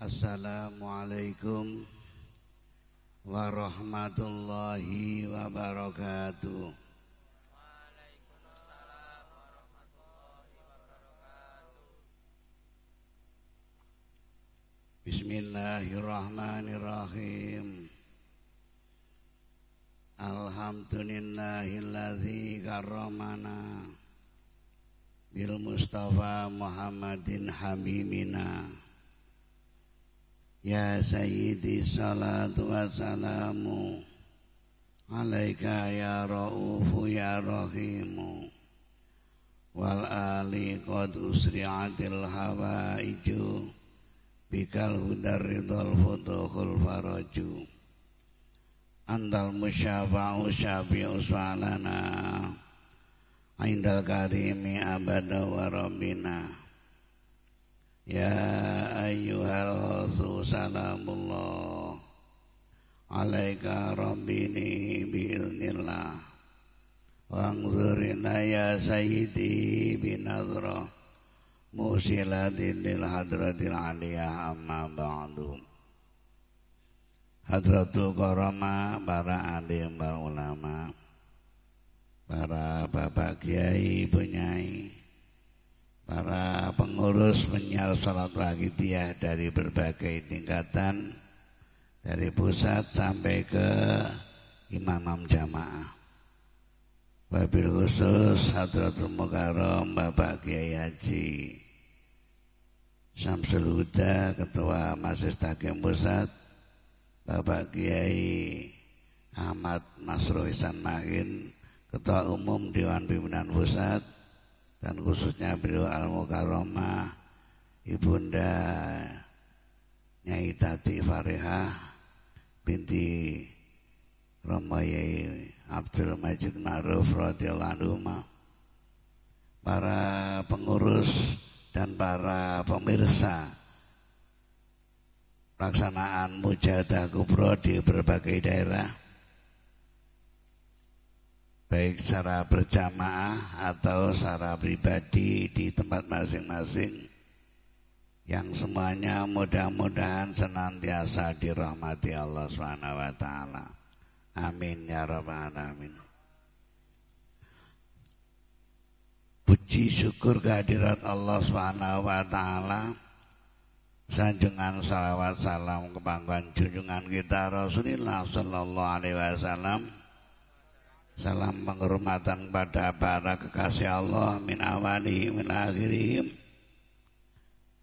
Assalamualaikum warahmatullahi wabarakatuh. Waalaikumsalam warahmatullahi wabarakatuh. Bismillahirrahmanirrahim. Alhamdulillahilladzi karramana bil Mustafa Muhammadin habibina. Ya Sayyidi salatu wassalamu alaika ya ra'ufu ya rahimu wal ali qad usri'atil hawaiju bikal hudar ridhal futuhul faraju antal musyafa'u syafi'u swalana indal karimi abada wa rabbina. Ya ayyuhal ghauthu salamullah alaika rabbini biiznillah wangzurina ya sayyidi binadra musilatin lil hadratil aliyah amma ba'du. Hadratul karama, para alim, para ulama, para bapak kiai, bunyai, para pengurus penyiar salat waqidiyah dari berbagai tingkatan, dari pusat sampai ke imam jamaah. Wabil khusus Hadratul Mukarram Bapak Kiai Haji Syamsul Huda, Ketua Majelis Tahkim Pusat, Bapak Kiai Ahmad Nasruh Ihsan Mahin, Ketua Umum Dewan Pimpinan Pusat, dan khususnya beliau Al-Mukarramah Ibunda Nyai Tati Farihah binti Romoyai Abdul Majid Ma'ruf radhiyallahu anhu, para pengurus dan para pemirsa pelaksanaan Mujahadah Kubro di berbagai daerah, baik secara berjamaah atau secara pribadi di tempat masing-masing, yang semuanya mudah-mudahan senantiasa dirahmati Allah SWT. Amin ya rabbal alamin. Puji syukur kehadirat Allah SWT, sanjungan salawat salam kepangkuan junjungan kita Rasulullah sallallahu alaihi wasallam. Salam penghormatan pada para kekasih Allah min awali min akhirihim.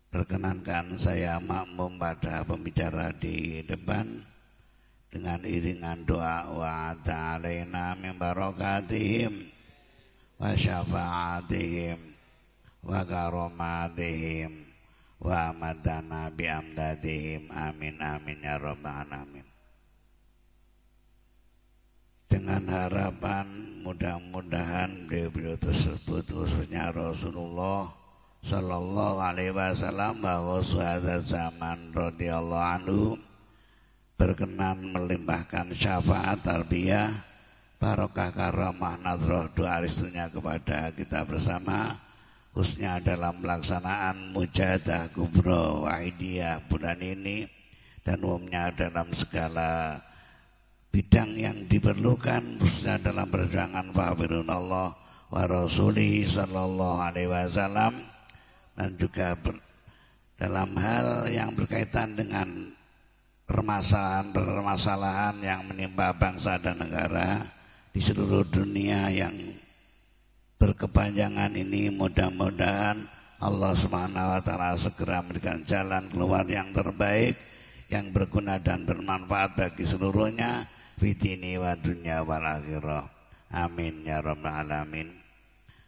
Perkenankan saya makmum pada pembicara di depan dengan iringan doa wa ta'alaina min barakatihim wa syafa'atihim wa karomatihim wa amadana bi'amdatihim. Amin amin ya rabbal alamin. Dengan harapan mudah-mudahan beliau tersebut, khususnya Rasulullah sallallahu alaihi wasallam bahwa suhadat zaman radhiyallahu anhu, berkenan melimpahkan syafaat tarbiyah barokah karamah nadroh doa restunya kepada kita bersama, khususnya dalam pelaksanaan Mujahadah Kubro Waqidiyah bulan ini dan umumnya dalam segala bidang yang diperlukan, khususnya dalam perjuangan fa'firunallah wa rasulih sallallahu alaihi wasallam, dan juga dalam hal yang berkaitan dengan permasalahan yang menimpa bangsa dan negara di seluruh dunia yang berkepanjangan ini. Mudah-mudahan Allah Subhanahu wa taala segera memberikan jalan keluar yang terbaik, yang berguna dan bermanfaat bagi seluruhnya fitini wa dunya wal akhirah. Amin ya rabbal alamin.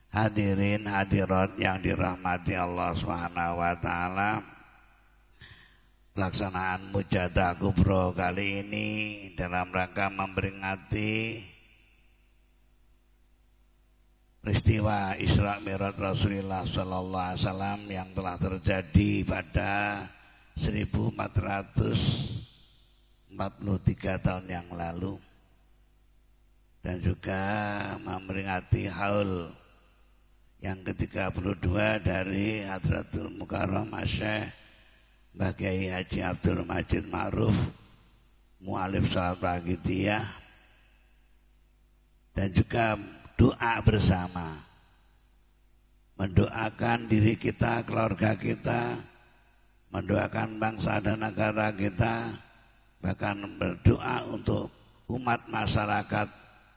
Hadirin hadirat yang dirahmati Allah Subhanahu wa taala, pelaksanaan Mujahadah Kubro kali ini dalam rangka memperingati peristiwa Isra Mi'raj Rasulullah sallallahu alaihi wasallam yang telah terjadi pada 1443 tahun yang lalu, dan juga memperingati haul yang ke-32 dari Hadratul Mukarram Syekh Mbah Kiai Haji Abdul Majid Ma'ruf, mualif salat Wahidiyah, dan juga doa bersama, mendoakan diri kita, keluarga kita, mendoakan bangsa dan negara kita, bahkan berdoa untuk umat masyarakat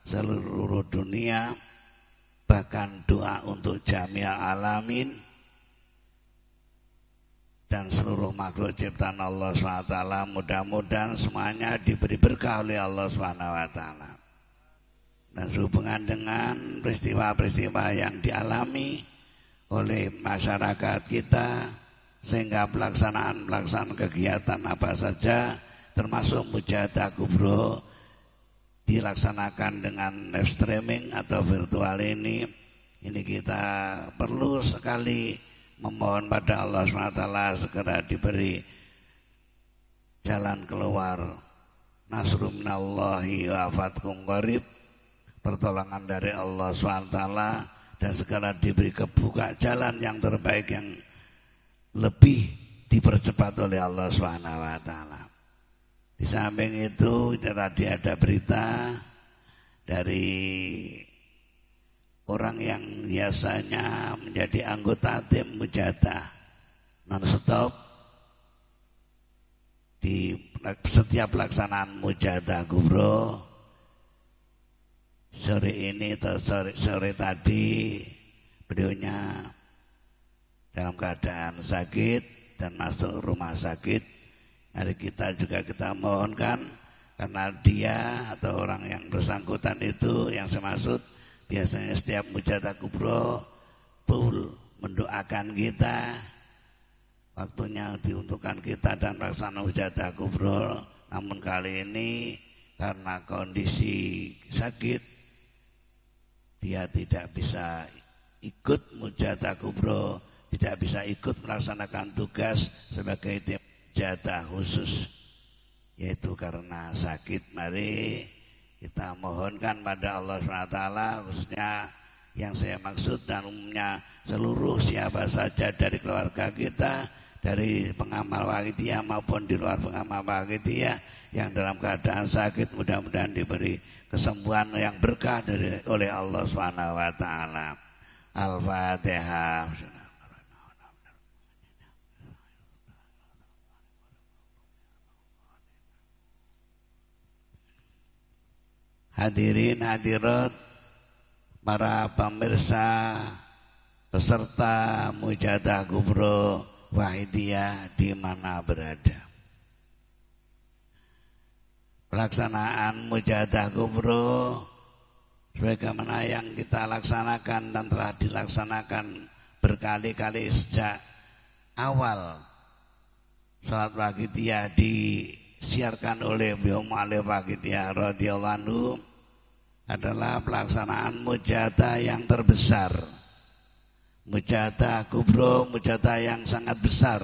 seluruh dunia, bahkan doa untuk jami'al alamin dan seluruh makhluk ciptaan Allah SWT. Mudah-mudahan semuanya diberi berkah oleh Allah SWT. Dan sehubungan dengan peristiwa-peristiwa yang dialami oleh masyarakat kita, sehingga pelaksanaan kegiatan apa saja termasuk Mujahadah Kubro dilaksanakan dengan live streaming atau virtual ini kita perlu sekali memohon pada Allah SWT segera diberi jalan keluar, nasrun minallahi wa fathun qarib, pertolongan dari Allah SWT, dan segera diberi kebuka jalan yang terbaik yang lebih dipercepat oleh Allah SWT. Di samping itu tadi ada berita dari orang yang biasanya menjadi anggota tim Mujahadah non-stop di setiap pelaksanaan Mujahadah Kubro. Sore ini atau sore tadi beliaunya dalam keadaan sakit dan masuk rumah sakit. Hari kita juga kita mohonkan, karena dia atau orang yang bersangkutan itu yang saya maksud biasanya setiap Mujahadah Kubro full mendoakan kita, waktunya diuntukkan kita dan pelaksanaan Mujahadah Kubro. Namun kali ini karena kondisi sakit dia tidak bisa ikut Mujahadah Kubro, tidak bisa ikut melaksanakan tugas sebagai tim Mujahadah khusus, yaitu karena sakit. Mari kita mohonkan pada Allah SWT, khususnya yang saya maksud dan umumnya seluruh siapa saja dari keluarga kita, dari pengamal Wahidiyah maupun di luar pengamal Wahidiyah yang dalam keadaan sakit, mudah-mudahan diberi kesembuhan yang berkah oleh Allah SWT. Al-Fatihah. Hadirin hadirat, para pemirsa peserta Mujahadah Kubro Wahidiyah di mana berada. Pelaksanaan Mujahadah Kubro sebagaimana yang kita laksanakan dan telah dilaksanakan berkali-kali sejak awal salat Wahidiyah disiarkan oleh beliau Mu'alif Wahidiyah radhiyallahu anhu, adalah pelaksanaan mujahadah yang terbesar, Mujahadah Kubro, mujahadah yang sangat besar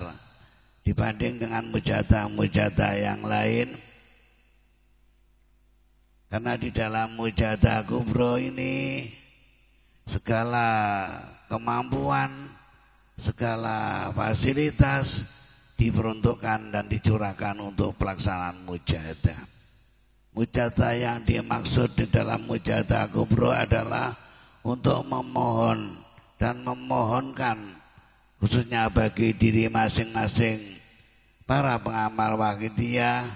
dibanding dengan mujahadah yang lain. Karena di dalam Mujahadah Kubro ini segala kemampuan, segala fasilitas diperuntukkan dan dicurahkan untuk pelaksanaan mujahadah. Mujahadah yang dimaksud di dalam Mujahadah Kubro adalah untuk memohon dan memohonkan, khususnya bagi diri masing-masing para pengamal Wahidiyah,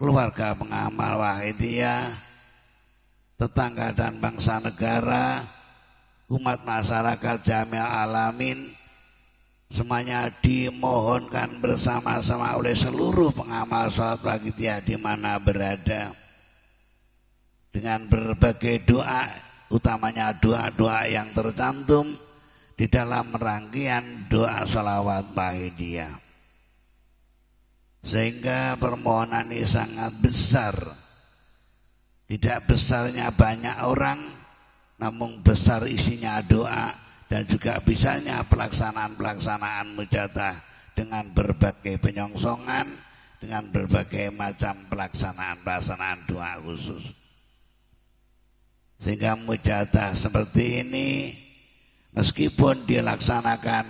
keluarga pengamal Wahidiyah, tetangga dan bangsa negara, umat masyarakat jami'al alamin, semuanya dimohonkan bersama-sama oleh seluruh pengamal salat Wahidiyah di mana berada, dengan berbagai doa, utamanya doa-doa yang tercantum di dalam rangkaian doa sholawat Wahidiyah. Sehingga permohonan ini sangat besar. Tidak besarnya banyak orang, namun besar isinya doa, dan juga bisanya pelaksanaan mujahadah dengan berbagai penyongsongan, dengan berbagai macam pelaksanaan doa khusus. Sehingga mujahadah seperti ini meskipun dilaksanakan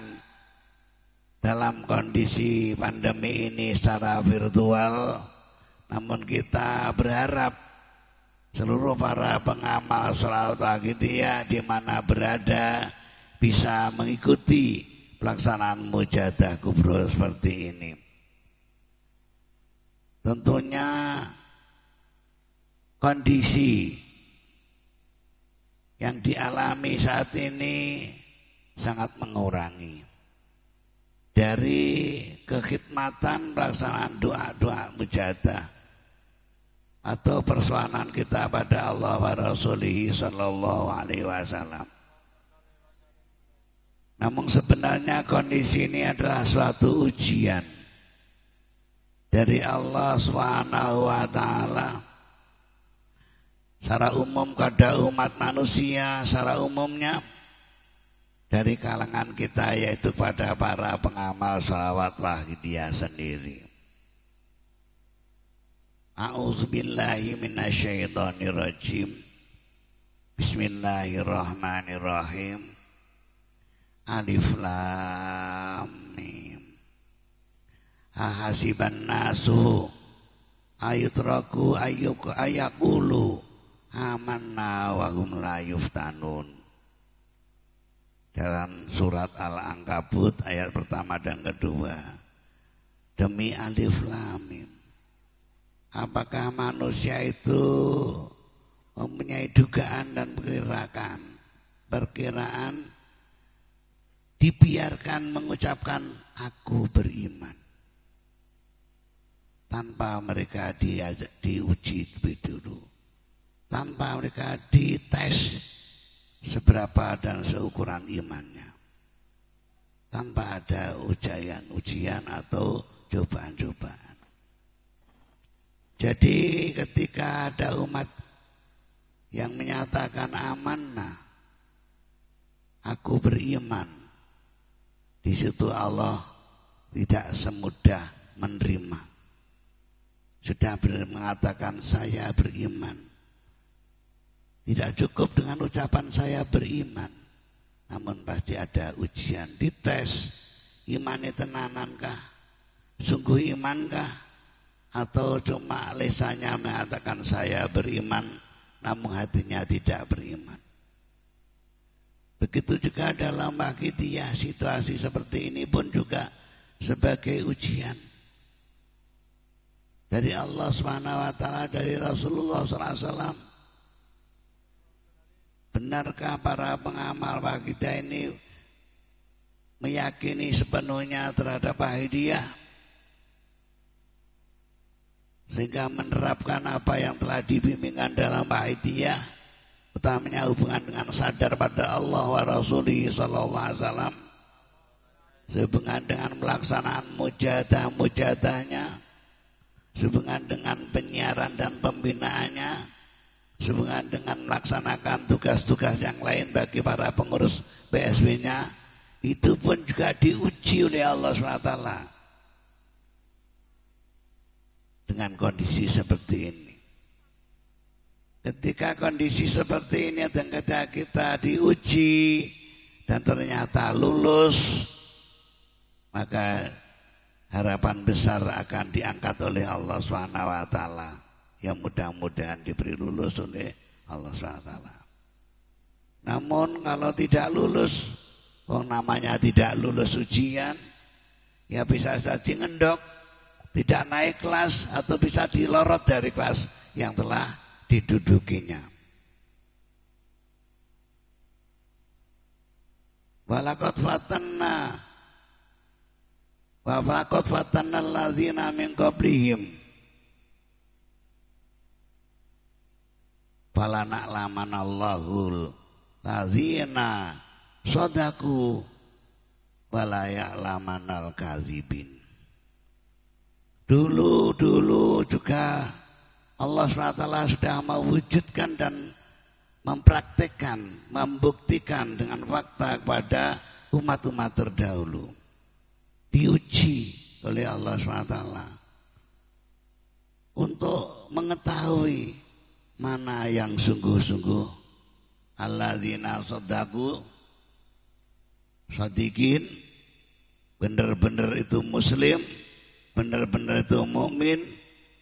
dalam kondisi pandemi ini secara virtual, namun kita berharap seluruh para pengamal sholawat Waqidiyah di mana berada bisa mengikuti pelaksanaan mujahadah kubro seperti ini. Tentunya kondisi yang dialami saat ini sangat mengurangi dari kekhidmatan pelaksanaan doa-doa mujahadah atau persoalan kita pada Allah wa Rasulih sallallahu alaihi wasallam. Namun sebenarnya kondisi ini adalah suatu ujian dari Allah Subhanahu wa taala secara umum kepada umat manusia secara umumnya, dari kalangan kita yaitu pada para pengamal sholawat Waqidiyah sendiri. A'udzubillahi minasyaitonirrajim. Bismillahirrahmanirrahim. Alif lam mim. Ahasiban nasu ayutraku ayakulu amanna wa hum la yuftanun. Dalam surat Al-Ankabut ayat pertama dan kedua. Demi alif lam mim. Apakah manusia itu mempunyai dugaan dan perkiraan dibiarkan mengucapkan aku beriman tanpa mereka diuji lebih dulu, tanpa mereka dites seberapa dan seukuran imannya, tanpa ada ujian atau cobaan-cobaan. Jadi ketika ada umat yang menyatakan amanah, aku beriman, di situ Allah tidak semudah menerima. Sudah mengatakan saya beriman, tidak cukup dengan ucapan saya beriman, namun pasti ada ujian, dites. Imane tenanankah? Sungguh imankah? Atau cuma lisannya mengatakan saya beriman, namun hatinya tidak beriman. Begitu juga dalam Waqidiyah, situasi seperti ini pun juga sebagai ujian dari Allah Subhanahu wa taala, dari Rasulullah sallallahu alaihi wasallam. Benarkah para pengamal Waqidiyah ini meyakini sepenuhnya terhadap Waqidiyah sehingga menerapkan apa yang telah dibimbingkan dalam Waqidiyah, utamanya hubungan dengan sadar pada Allah wa Rasulih sallallahu alaihi wasallam, sehubungan dengan pelaksanaan mujahadahnya, sehubungan dengan penyiaran dan pembinaannya, sehubungan dengan melaksanakan tugas-tugas yang lain bagi para pengurus PSB-nya, itu pun juga diuji oleh Allah SWT dengan kondisi seperti ini. Ketika kondisi seperti ini dan ketika kita diuji dan ternyata lulus, maka harapan besar akan diangkat oleh Allah SWT, yang mudah-mudahan diberi lulus oleh Allah SWT. Namun kalau tidak lulus, namanya tidak lulus ujian, ya bisa saja ngendok, tidak naik kelas, atau bisa dilorot dari kelas yang telah didudukinya. Walaqad fatanna alladzina min qablihim falana'lamanallahul ladzina shadaku wala ya'lamanal kadzibin. Dulu juga Allah SWT sudah mewujudkan dan mempraktikkan, membuktikan dengan fakta kepada umat-umat terdahulu. Diuji oleh Allah SWT untuk mengetahui mana yang sungguh-sungguh. Alladzina shadaku shadiqin benar-benar itu muslim, benar-benar itu mukmin.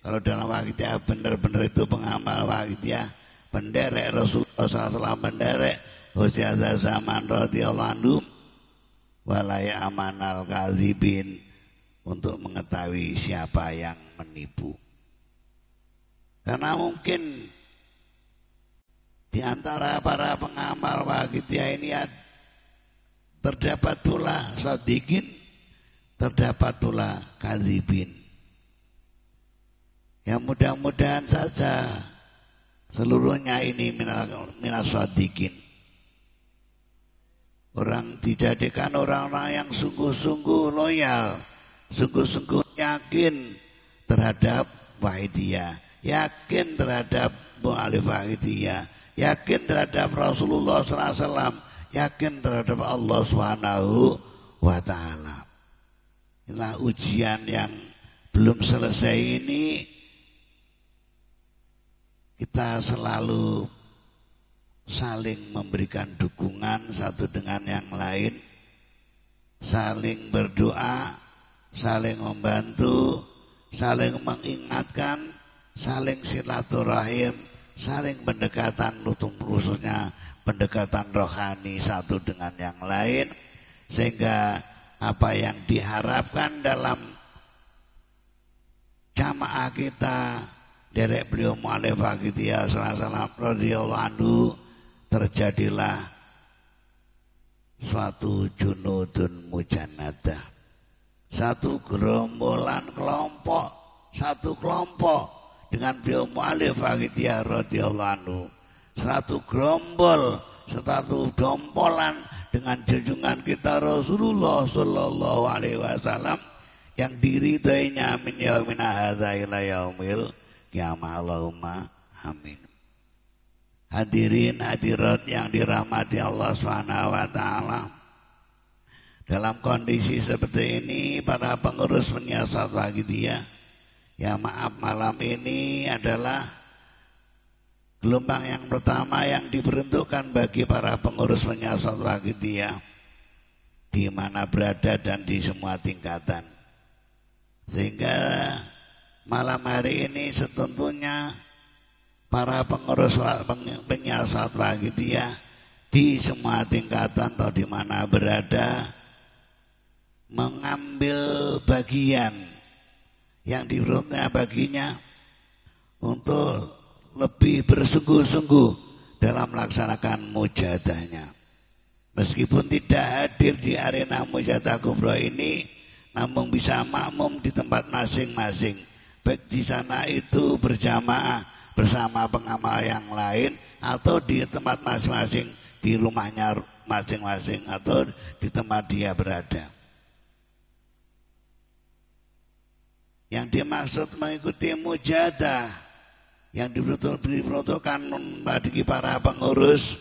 Kalau dalam Waqidiyah benar-benar itu pengamal Waqidiyah, penderek Rasulullah SAW, penderek Hujjah Zaman radhiyallahu anhu, walaya amanal kadzibin, untuk mengetahui siapa yang menipu. Karena mungkin di antara para pengamal Waqidiyah ini terdapat pula shadiqin, terdapat pula kadzibin. Ya mudah-mudahan saja seluruhnya ini minas shadiqin. Orang dijadikan orang-orang yang sungguh-sungguh loyal, sungguh-sungguh yakin terhadap Wahidiyah, yakin terhadap mu'alif Wahidiyah, yakin terhadap Rasulullah SAW, yakin terhadap Allah Subhanahu wa Ta'ala. Inilah ujian yang belum selesai ini. Kita selalu saling memberikan dukungan satu dengan yang lain, saling berdoa, saling membantu, saling mengingatkan, saling silaturahim, saling pendekatan, khususnya pendekatan rohani satu dengan yang lain, sehingga apa yang diharapkan dalam jamaah kita, derek beliau mu'alif Waqidiyah radhiyallahu anhu, terjadilah suatu junudun mujanadah, satu gerombolan kelompok, satu kelompok dengan beliau mu'alif Waqidiyah radhiyallahu anhu, satu gerombol, satu dompolan dengan junjungan kita Rasulullah sallallahu alaihi wasallam yang diridainya min yaumina hadza ila yaumil qiyamah. Allahumma amin. Hadirin hadirat yang dirahmati Allah Subhanahu wa taala. Dalam kondisi seperti ini para pengurus penyiasat Waqidiyah, ya maaf, malam ini adalah gelombang yang pertama yang diperuntukkan bagi para pengurus penyiasat Waqidiyah di mana berada dan di semua tingkatan. Sehingga malam hari ini setentunya para pengurus penyiasat Waqidiyah di semua tingkatan atau di mana berada mengambil bagian yang diperuntukkan baginya untuk lebih bersungguh-sungguh dalam melaksanakan mujadahnya. Meskipun tidak hadir di arena mujadah kubra ini, namun bisa makmum di tempat masing-masing, baik di sana itu berjamaah bersama pengamal yang lain atau di tempat masing-masing, di rumahnya masing-masing atau di tempat dia berada. Yang dimaksud mengikuti mujadah yang diperuntukkan bagi para pengurus,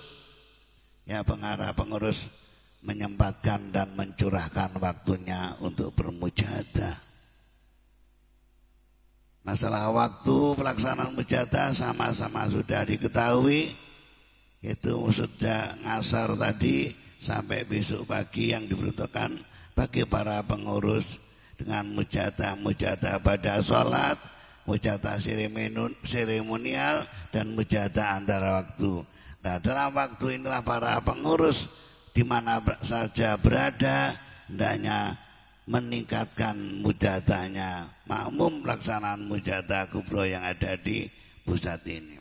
ya para pengurus menyempatkan dan mencurahkan waktunya untuk bermujadah. Masalah waktu pelaksanaan mujadah sama-sama sudah diketahui, yaitu sudah ngasar tadi sampai besok pagi yang diperuntukkan bagi para pengurus dengan mujadah pada sholat, mujadah seremonial, dan mujadah antara waktu. Nah, dalam waktu inilah para pengurus di mana saja berada hendaknya meningkatkan mujadahnya, makmum pelaksanaan mujadah kubro yang ada di pusat ini.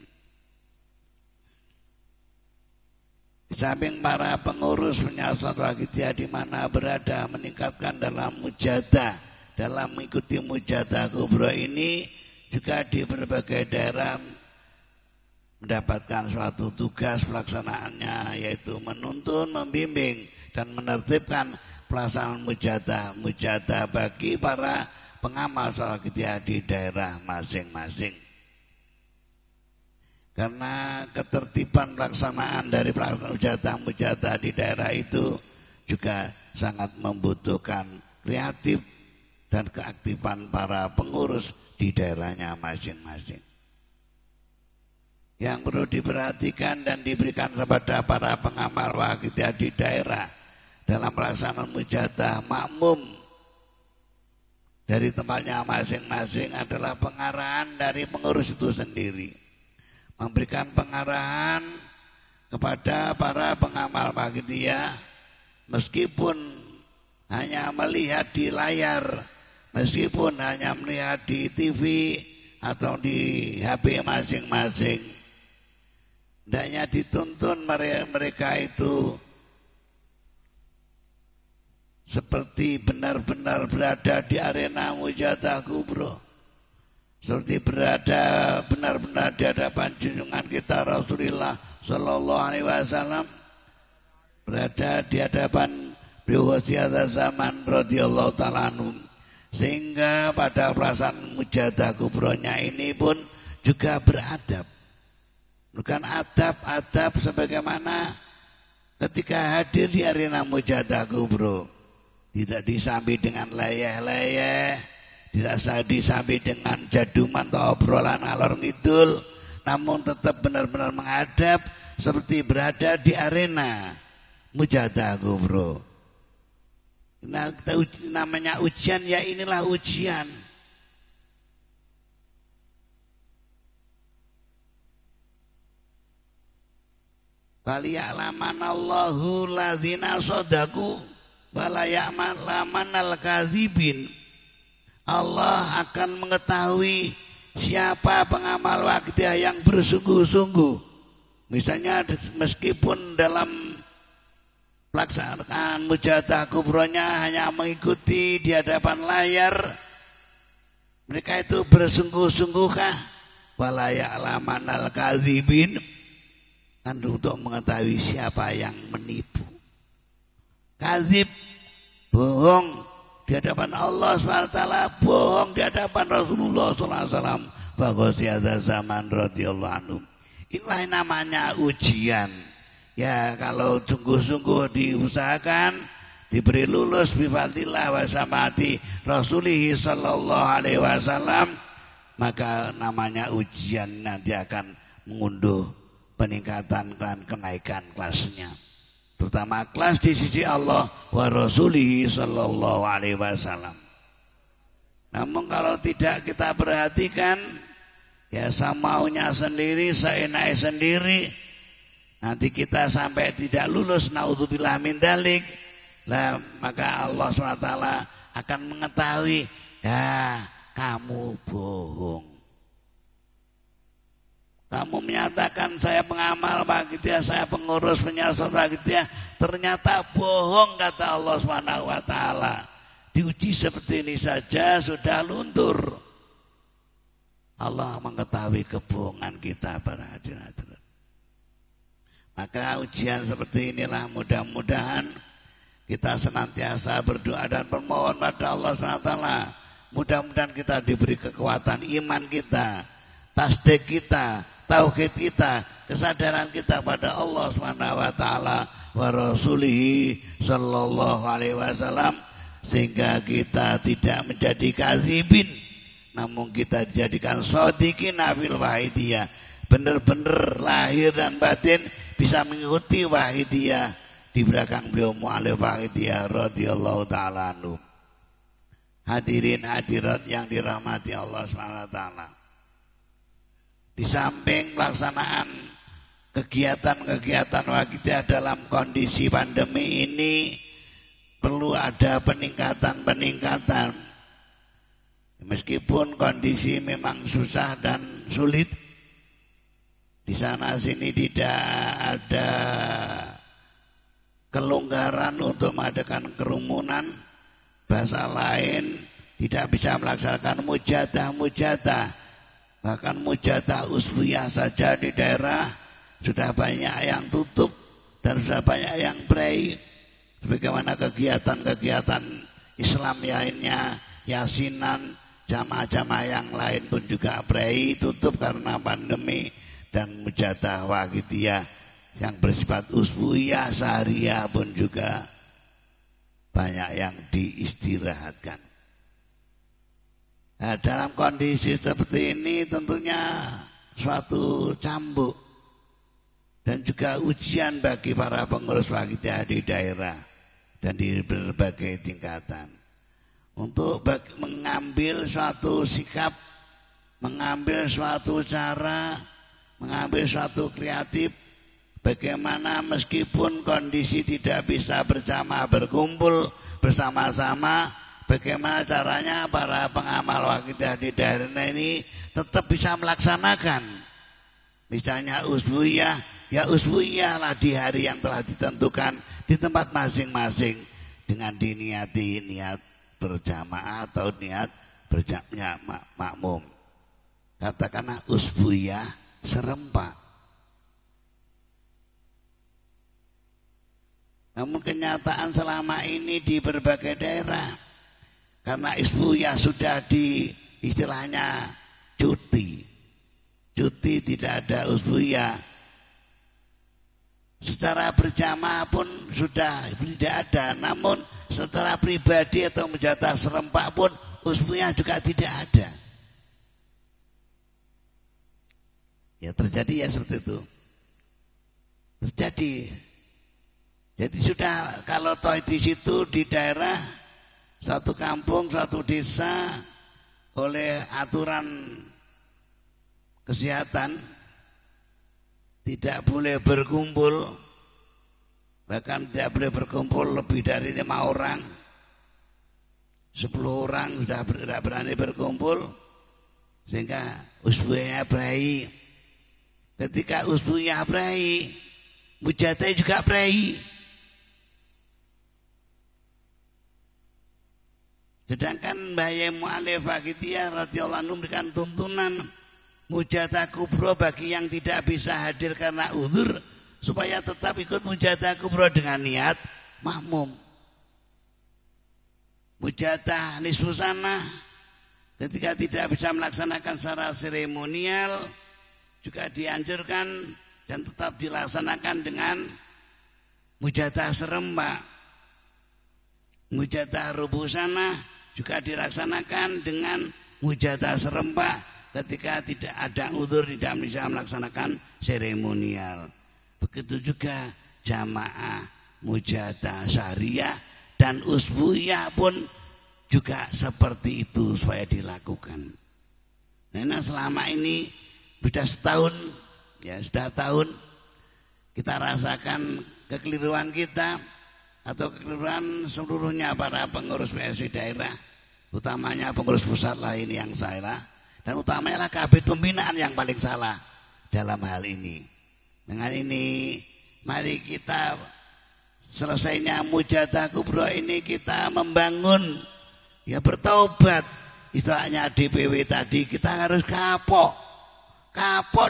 Di samping para pengurus penyiasat Waqidiyah di mana berada meningkatkan dalam mujadah, dalam mengikuti mujadah kubro ini, juga di berbagai daerah mendapatkan suatu tugas pelaksanaannya, yaitu menuntun, membimbing, dan menertibkan pelaksanaan mujadah bagi para pengamal Waqidiyah di daerah masing-masing. Karena ketertiban pelaksanaan dari pelaksanaan mujadah di daerah itu juga sangat membutuhkan kreatif dan keaktifan para pengurus di daerahnya masing-masing. Yang perlu diperhatikan dan diberikan kepada para pengamal Waqidiyah di daerah dalam pelaksanaan mujadah makmum dari tempatnya masing-masing adalah pengarahan dari pengurus itu sendiri. Memberikan pengarahan kepada para pengamal panitia meskipun hanya melihat di layar, meskipun hanya melihat di TV atau di HP masing-masing. Hendaknya dituntun mereka itu seperti benar-benar berada di arena mujadah kubro, seperti berada benar-benar di hadapan junjungan kita Rasulullah Sallallahu Alaihi Wasallam, berada di hadapan beliau siada zaman radhiyallahu ta'ala anhum, sehingga pada perasaan mujadah kubronya ini pun juga beradab, bukan adab-adab sebagaimana ketika hadir di arena mujadah kubro. Tidak disambi dengan leyeh-leyeh, tidak disambi dengan jaduman atau obrolan alor ngidul, namun tetap benar-benar menghadap seperti berada di arena mujadah kubro. Nah, namanya ujian, ya inilah ujian. Faliya'lamanallahu ladzina shadaku walayamanal kadzibin. Allah akan mengetahui siapa pengamal waktiah yang bersungguh-sungguh. Misalnya meskipun dalam pelaksanaan mujadah kubronya hanya mengikuti di hadapan layar, mereka itu bersungguh-sungguhkah? Walayamanal kadzibin, kan untuk mengetahui siapa yang menipu. Kadzib, bohong di hadapan Allah SWT, bohong di hadapan Rasulullah SAW. Bagosiada zaman radhiyallahu anhu. Inilah namanya ujian. Ya, kalau sungguh-sungguh diusahakan, diberi lulus bifadillah wa samati Rasulih sallallahu alaihi wasallam, maka namanya ujian nanti akan mengunduh peningkatan dan kenaikan kelasnya, terutama kelas di sisi Allah wa Rasulih sallallahu alaihi wasallam. Namun kalau tidak kita perhatikan, ya samaunya sendiri, seenaknya sendiri, nanti kita sampai tidak lulus, naudzubillah min dzalik. Lah maka Allah SWT akan mengetahui, ya kamu bohong. Kamu menyatakan saya pengamal panitia, saya pengurus penyelesaian panitia, ternyata bohong, kata Allah Subhanahu wa taala. Diuji seperti ini saja sudah luntur. Allah mengetahui kebohongan kita para hadirin. Maka ujian seperti inilah mudah-mudahan kita senantiasa berdoa dan bermohon pada Allah SWT. Mudah-mudahan kita diberi kekuatan iman kita, tasdik kita, tauhid kita, kesadaran kita pada Allah Subhanahu wa taala wa Rasulih sallallahu alaihi wasallam, sehingga kita tidak menjadi kadzibin, namun kita dijadikan shodiqin fil wahidiyah, benar-benar lahir dan batin bisa mengikuti wahidiyah di belakang beliau mu'alif wahidiyah radhiyallahu ta'ala anhu. Hadirin hadirat yang dirahmati Allah Subhanahu wa taala, di samping pelaksanaan kegiatan-kegiatan waktiah dalam kondisi pandemi ini, perlu ada peningkatan-peningkatan. Meskipun kondisi memang susah dan sulit, di sana sini tidak ada kelonggaran untuk mengadakan kerumunan. Bahasa lain, tidak bisa melaksanakan mujadah-mujadah. Bahkan mujadah usbiyah saja di daerah sudah banyak yang tutup dan sudah banyak yang pray. Bagaimana kegiatan-kegiatan Islam lainnya, yasinan, jamaah-jamaah yang lain pun juga pray tutup karena pandemi. Dan mujadah waqidiyah yang bersifat usbiyah syariah pun juga banyak yang diistirahatkan. Nah, dalam kondisi seperti ini tentunya suatu cambuk dan juga ujian bagi para pengurus waqidiyah di daerah dan di berbagai tingkatan. untuk mengambil suatu sikap, mengambil suatu cara, mengambil suatu kreatif. Bagaimana meskipun kondisi tidak bisa berkumpul bersama-sama, bagaimana caranya para pengamal waqidah di daerah ini tetap bisa melaksanakan. Misalnya usbuyah, ya usbuyah lah di hari yang telah ditentukan di tempat masing-masing dengan diniati niat berjamaah atau niat berjamaah makmum. Katakanlah usbuyah serempak. Namun kenyataan selama ini di berbagai daerah, karena usbuyah sudah di istilahnya cuti tidak ada usbuyah. Secara berjamaah pun sudah tidak ada, namun secara pribadi atau mujadah serempak pun usbuyah juga tidak ada. Ya terjadi ya seperti itu. Terjadi. Jadi sudah kalau toh di situ di daerah suatu kampung, suatu desa oleh aturan kesehatan tidak boleh berkumpul, bahkan tidak boleh berkumpul lebih dari 5 orang, 10 orang sudah tidak berani berkumpul, sehingga usbuyahnya berai. Ketika usbuyah berai, mujadah juga berai. Sedangkan Mbah Mu'alif Waqidiyah radhiyallahu anhu memberikan tuntunan mujadah kubro bagi yang tidak bisa hadir karena uzur, supaya tetap ikut mujadah kubro dengan niat makmum. Mujadah nisfusana ketika tidak bisa melaksanakan secara seremonial juga dianjurkan dan tetap dilaksanakan dengan mujadah serempak. Mujadah rubusana juga dilaksanakan dengan mujadah serempak ketika tidak ada uzur, tidak bisa melaksanakan seremonial. Begitu juga jamaah, mujadah syariah dan usbuyah pun juga seperti itu supaya dilakukan. Nah selama ini sudah setahun, ya sudah tahun kita rasakan kekeliruan kita atau kekeliruan seluruhnya para pengurus PSI daerah, utamanya pengurus pusat lah ini yang salah. Dan utamanya kabit pembinaan yang paling salah dalam hal ini. Dengan ini mari kita selesainya mujadah kubro ini kita membangun, ya bertaubat. Istilahnya DPW tadi kita harus kapok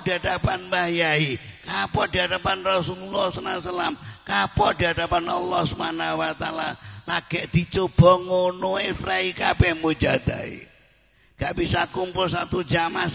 di hadapan Mbah Yai, kapok di hadapan Rasulullah SAW, kapok di hadapan Allah Subhanahu wa taala. Lagi dicoba ngono ifrai kabeh mujadah. Gak bisa kumpul satu jamaah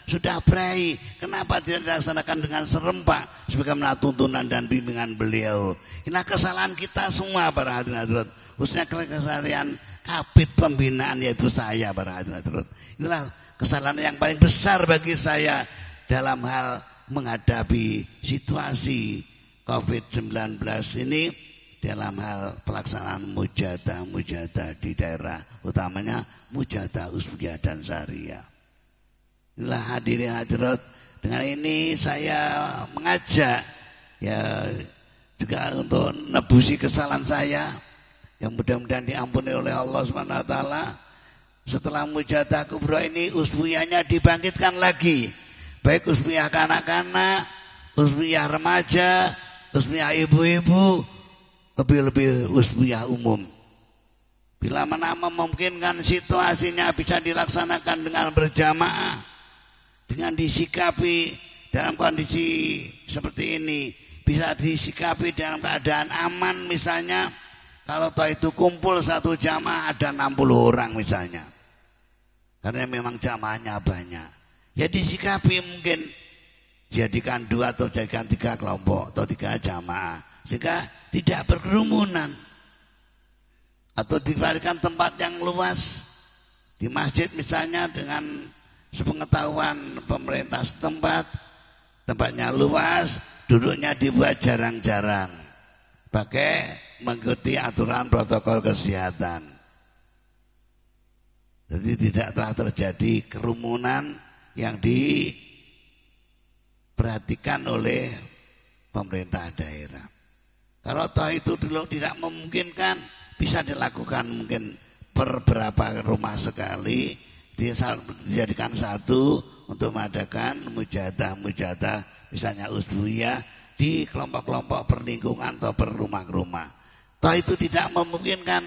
sudah berai. Kenapa tidak dilaksanakan dengan serempak sebagaimana tuntunan dan bimbingan beliau? Inilah kesalahan kita semua para hadirin hadirat, khususnya kesalahan kabit pembinaan yaitu saya para hadirin hadirat. Inilah kesalahan yang paling besar bagi saya dalam hal menghadapi situasi COVID-19 ini, dalam hal pelaksanaan mujadah di daerah, utamanya mujadah usbuyah dan syariah. Inilah hadirin hadirat, dengan ini saya mengajak ya juga untuk nebusi kesalahan saya yang mudah-mudahan diampuni oleh Allah Subhanahu wa taala. Setelah mujadah kubro ini usbuyahnya dibangkitkan lagi, baik usbuyah kanak-kanak, usbuyah remaja, usbuyah ibu-ibu, lebih-lebih usbuyah umum. Bila mana memungkinkan situasinya bisa dilaksanakan dengan berjamaah, dengan disikapi dalam kondisi seperti ini, bisa disikapi dalam keadaan aman. Misalnya kalau toh itu kumpul satu jamaah ada 60 orang misalnya, karena memang jamaahnya banyak, ya disikapi mungkin jadikan 2 atau jadikan 3 kelompok atau 3 jamaah sehingga tidak berkerumunan, atau diberikan tempat yang luas di masjid misalnya dengan sepengetahuan pemerintah setempat, tempatnya luas, duduknya dibuat jarang-jarang, pakai mengikuti aturan protokol kesehatan. Jadi tidak telah terjadi kerumunan yang diperhatikan oleh pemerintah daerah. Kalau toh itu dulu tidak memungkinkan, bisa dilakukan mungkin per berapa rumah sekali, dijadikan satu untuk mengadakan mujadah misalnya usbuiyah di kelompok-kelompok perlingkungan atau per rumah-rumah. Toh itu tidak memungkinkan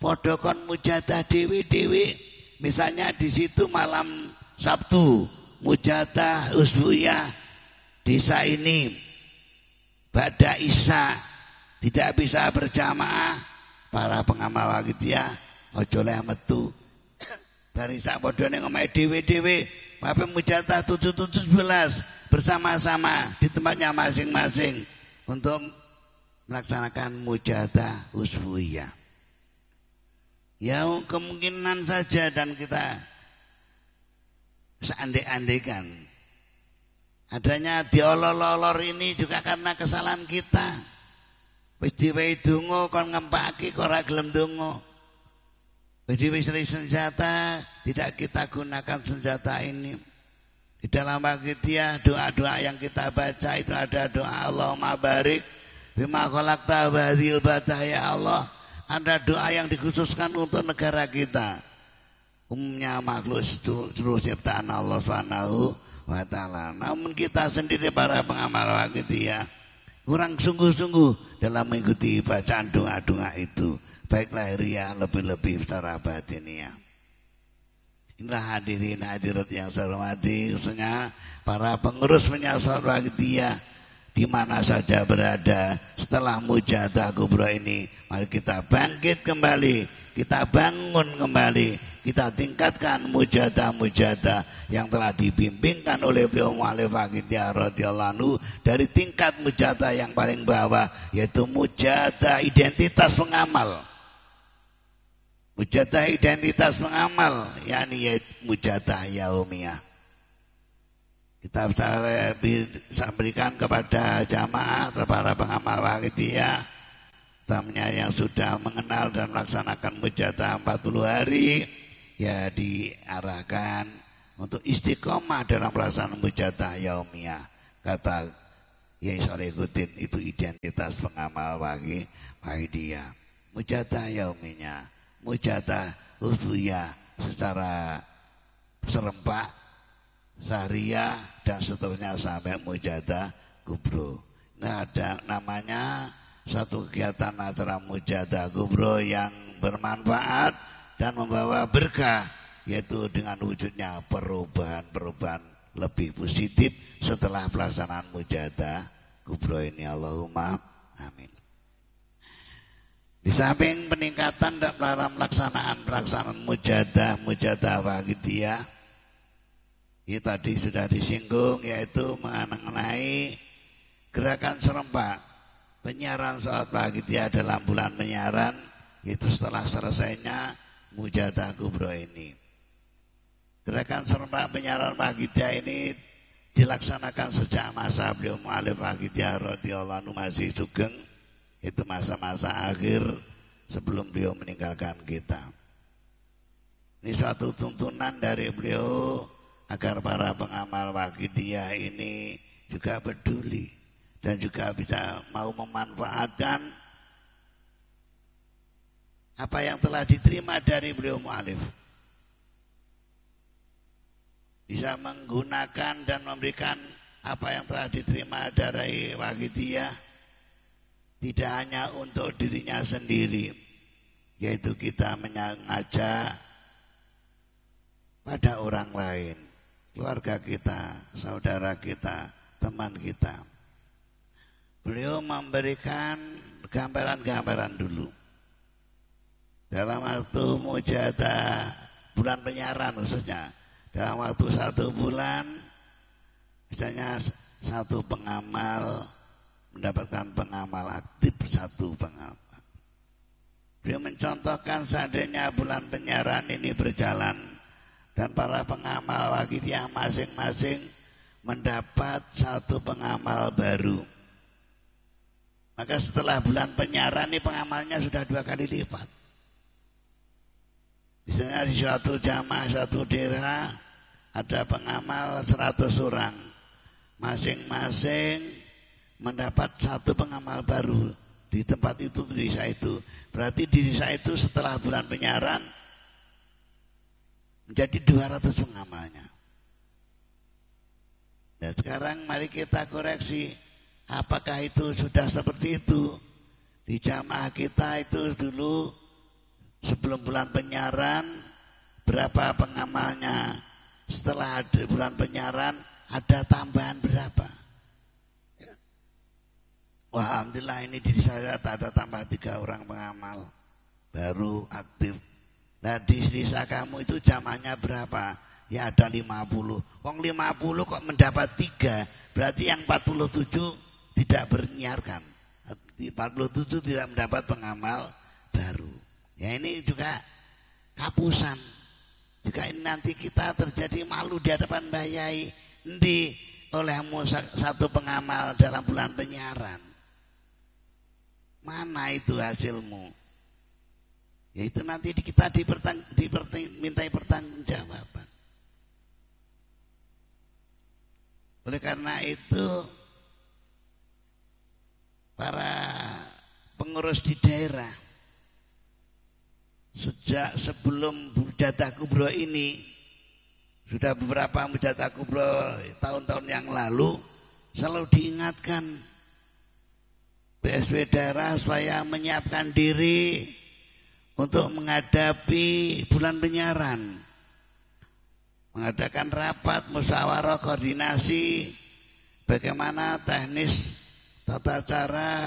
podokon mujadah dewi-dewi, misalnya di situ malam Sabtu mujadah usbuiyah desa ini ba'da isya tidak bisa berjamaah, para pengamal Waqidiyah ojo leh metu dari sak podone ngomahe dhewe-dhewe apa mujadah 7-11 bersama-sama di tempatnya masing-masing untuk melaksanakan mujadah usbuiyah. Ya kemungkinan saja dan kita seandai-andaikan adanya diolor-olor ini juga karena kesalahan kita. Wis diwehi donga kon ngempaki kok ora gelem donga. Wis diwehi senjata tidak kita gunakan senjata ini. Di dalam Waqidiyah doa-doa yang kita baca itu ada doa Allahumma barik bima khalaqta hadhil badah ya Allah. Ada doa yang dikhususkan untuk negara kita. Umumnya makhluk seluruh ciptaan Allah Subhanahu wa taala. Namun kita sendiri para pengamal Waqidiyah kurang sungguh-sungguh dalam mengikuti bacaan doa-doa itu, baik lahiriah lebih-lebih secara batiniah. Inilah hadirin hadirat yang saya hormati, khususnya para pengurus penyasar Waqidiyah di mana saja berada setelah mujadah kubro ini. Mari kita bangkit kembali, kita bangun kembali, kita tingkatkan mujadah-mujadah yang telah dibimbingkan oleh beliau Mu'allif Waqidiyah radhiyallahu anhu dari tingkat mujadah yang paling bawah, yaitu mujadah identitas pengamal. Mujadah identitas pengamal, yakni mujadah yaumiyah. Kita bisa berikan kepada jamaah para pengamal Waqidiyah utamanya yang sudah mengenal dan melaksanakan mujadah 40 hari, ya diarahkan untuk istiqomah dalam pelaksanaan mujadah yaumiyah. Kata Yai Sholihuddin, itu identitas pengamal Waqidiyah. Mujadah yaumiyah, mujadah usbuiyah secara serempak, syariah dan seterusnya sampai mujadah kubro. Nah, ada namanya satu kegiatan acara mujadah kubro yang bermanfaat dan membawa berkah, yaitu dengan wujudnya perubahan lebih positif setelah pelaksanaan mujadah kubro ini. Allahumma amin. Di samping peningkatan dalam pelaksanaan mujadah Waqidiyah, ini tadi sudah disinggung, yaitu mengenai gerakan serempak penyiaran salat Waqidiyah dalam bulan penyiaran, yaitu setelah selesainya mujadah kubro ini. Gerakan serempak penyiaran Waqidiyah ini dilaksanakan sejak masa beliau Mu'allif Waqidiyah radhiyallahu anhu masih sugeng, itu masa-masa akhir sebelum beliau meninggalkan kita. Ini suatu tuntunan dari beliau agar para pengamal Waqidiyah ini juga peduli dan juga bisa mau memanfaatkan apa yang telah diterima dari beliau mu'alif, bisa menggunakan dan memberikan apa yang telah diterima dari Waqidiyah tidak hanya untuk dirinya sendiri, yaitu kita mengajak pada orang lain, keluarga kita, saudara kita, teman kita. Beliau memberikan gambaran-gambaran dulu. Dalam waktu mujadah bulan penyiaran khususnya, dalam waktu 1 bulan, misalnya satu pengamal mendapatkan pengamal aktif, 1 pengamal. Beliau mencontohkan seandainya bulan penyiaran ini berjalan dan para pengamal Waqidiyah masing-masing mendapat 1 pengamal baru, maka setelah bulan penyiaran ini pengamalnya sudah 2 kali lipat. Misalnya di suatu jamaah, suatu daerah ada pengamal 100 orang. Masing-masing mendapat satu pengamal baru di tempat itu, di desa itu. Berarti di desa itu setelah bulan penyaran menjadi 200 pengamalnya. Dan sekarang mari kita koreksi, apakah itu sudah seperti itu? Di jamaah kita itu dulu sebelum bulan penyaran berapa pengamalnya? Setelah bulan penyaran ada tambahan berapa? Wah, alhamdulillah ini di saya ada tambah 3 orang pengamal baru aktif. Nah di desa kamu itu jamaahnya berapa? Ya ada 50. Wong 50 kok mendapat 3, berarti yang 47 tidak berniarkan. 47 tidak mendapat pengamal baru. Ya ini juga kapusan. Juga ini nanti kita terjadi malu di hadapan Mbah Yai. Endi olehmu satu pengamal dalam bulan penyaran. Mana itu hasilmu? Ya itu nanti kita dimintai pertanggungjawaban. Oleh karena itu para pengurus di daerah sejak sebelum Mujadah Kubro ini, sudah beberapa Mujadah Kubro tahun-tahun yang lalu selalu diingatkan PSW daerah supaya menyiapkan diri untuk menghadapi bulan penyaran, mengadakan rapat musyawarah koordinasi bagaimana teknis tata cara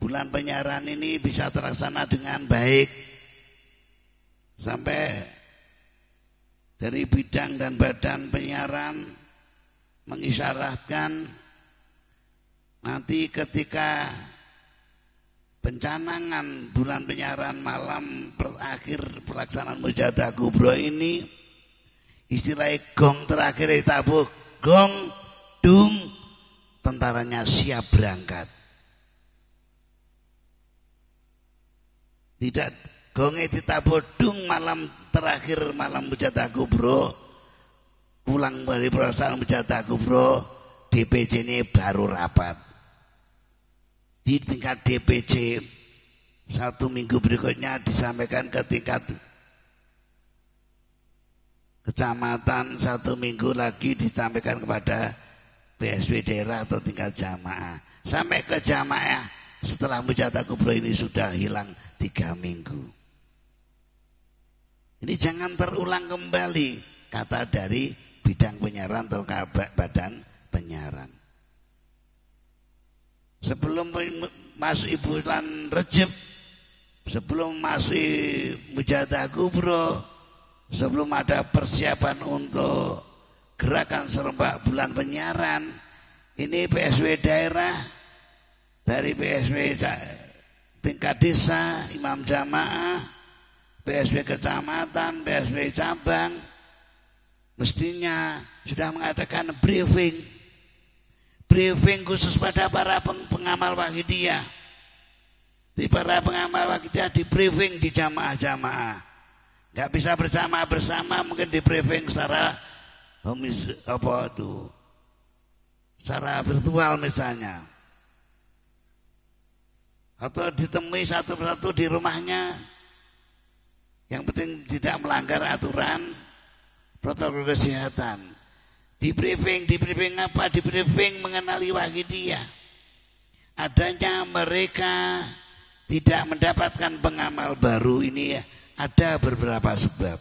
bulan penyaran ini bisa terlaksana dengan baik, sampai dari bidang dan badan penyiaran mengisyaratkan nanti ketika pencanangan bulan penyiaran malam terakhir pelaksanaan Mujadah Kubro ini, istilah gong terakhir ditabuk, gong dung, tentaranya siap berangkat. Tidak gongnya ditabuk dung malam terakhir malam Mujadah Kubro, pulang dari pelaksanaan Mujadah Kubro, DPC ini baru rapat. Di tingkat DPC 1 minggu berikutnya disampaikan ke tingkat kecamatan, 1 minggu lagi disampaikan kepada PSW daerah atau tingkat jamaah, sampai ke jamaah setelah Mujadah Kubro ini sudah hilang 3 minggu. Ini jangan terulang kembali, kata dari bidang penyiaran atau badan penyiaran. Sebelum masuk bulan Rejab, sebelum masuk Mujadah Kubro, sebelum ada persiapan untuk gerakan serempak bulan penyiaran, ini PSW daerah, dari PSW tingkat desa, imam jamaah, PSW kecamatan, PSW cabang, mestinya sudah mengadakan briefing khusus pada para pengamal Wahidiyah. Di para pengamal Wahidiyah di briefing di jamaah-jamaah. Gak bisa bersama-bersama, mungkin di briefing secara secara virtual misalnya. Atau ditemui satu persatu di rumahnya. Yang penting tidak melanggar aturan protokol kesehatan. Di briefing apa? Di briefing mengenali Wahidiyah. Adanya mereka tidak mendapatkan pengamal baru ini ada beberapa sebab.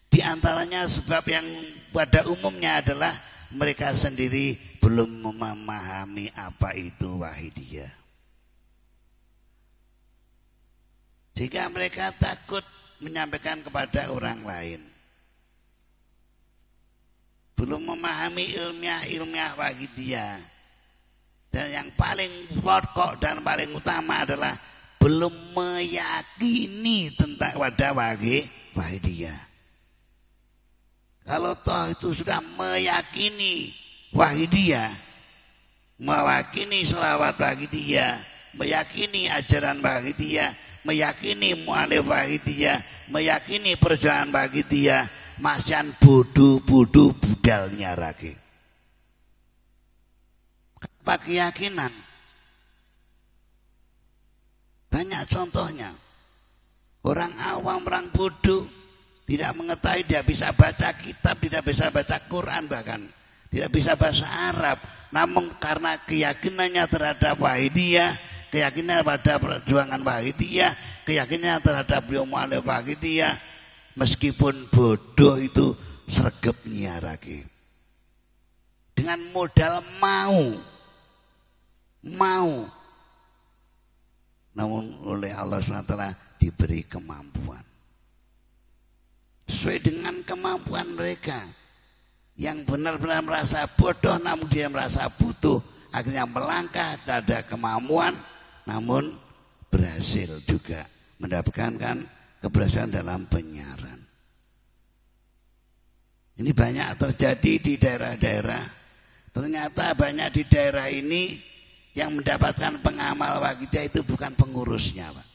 Di antaranya sebab yang pada umumnya adalah mereka sendiri belum memahami apa itu Wahidiyah. Jika mereka takut menyampaikan kepada orang lain, belum memahami ilmiah Wahidiyah, dan yang paling pokok dan paling utama adalah belum meyakini tentang wadah Wahidiyah. Kalau toh itu sudah meyakini Wahidiyah, mewakili sholawat Wahidiyah, meyakini ajaran Wahidiyah, meyakini mu'alif Wahidiyah, meyakini perjuangan Wahidiyah, masyan bodoh-bodoh budal nyarake. Apa keyakinan? Banyak contohnya. Orang awam, orang bodoh, tidak mengetahui, tidak bisa baca kitab, tidak bisa baca Quran, bahkan tidak bisa bahasa Arab. Namun karena keyakinannya terhadap Wahidiyah, keyakinan pada perjuangan Wahidiyah, keyakinan terhadap beliau mu'alif Wahidiyah, meskipun bodoh itu sregep nyiarake. Dengan modal mau. Namun oleh Allah SWT diberi kemampuan. Sesuai dengan kemampuan mereka. Yang benar-benar merasa bodoh namun dia merasa butuh, akhirnya melangkah, ada kemampuan, namun berhasil juga mendapatkan keberhasilan dalam penyiaran. Ini banyak terjadi di daerah-daerah. Ternyata banyak di daerah ini yang mendapatkan pengamal Wahidiyah itu bukan pengurusnya, Pak.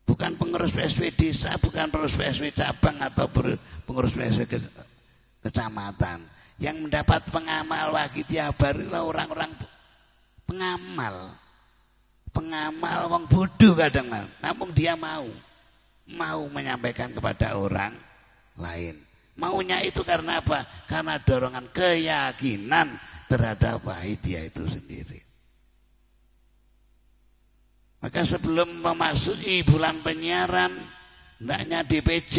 Bukan pengurus PSW desa, bukan pengurus PSW cabang atau pengurus PSW kecamatan. Yang mendapat pengamal Wahidiyah barulah orang-orang pengamal wong bodoh kadang, namun dia mau menyampaikan kepada orang lain. Maunya itu karena apa? Karena dorongan keyakinan terhadap Wahidiyah itu sendiri. Maka sebelum memasuki bulan penyiaran, hendaknya DPC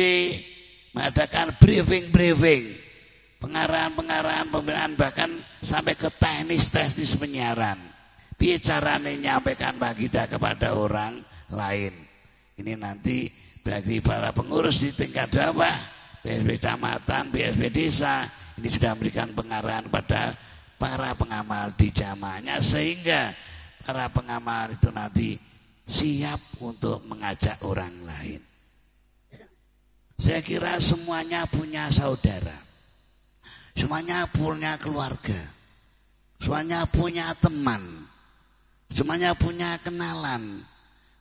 mengadakan briefing, pengarahan, pembinaan, bahkan sampai ke teknis penyiaran. Piye carane nyampaikan Wahidiyah kepada orang lain. Ini nanti bagi para pengurus di tingkat bawah, PSB kecamatan, PSB desa, ini sudah memberikan pengarahan pada para pengamal di jamaahnya, sehingga para pengamal itu nanti siap untuk mengajak orang lain. Saya kira semuanya punya saudara, semuanya punya keluarga, semuanya punya teman, semuanya punya kenalan,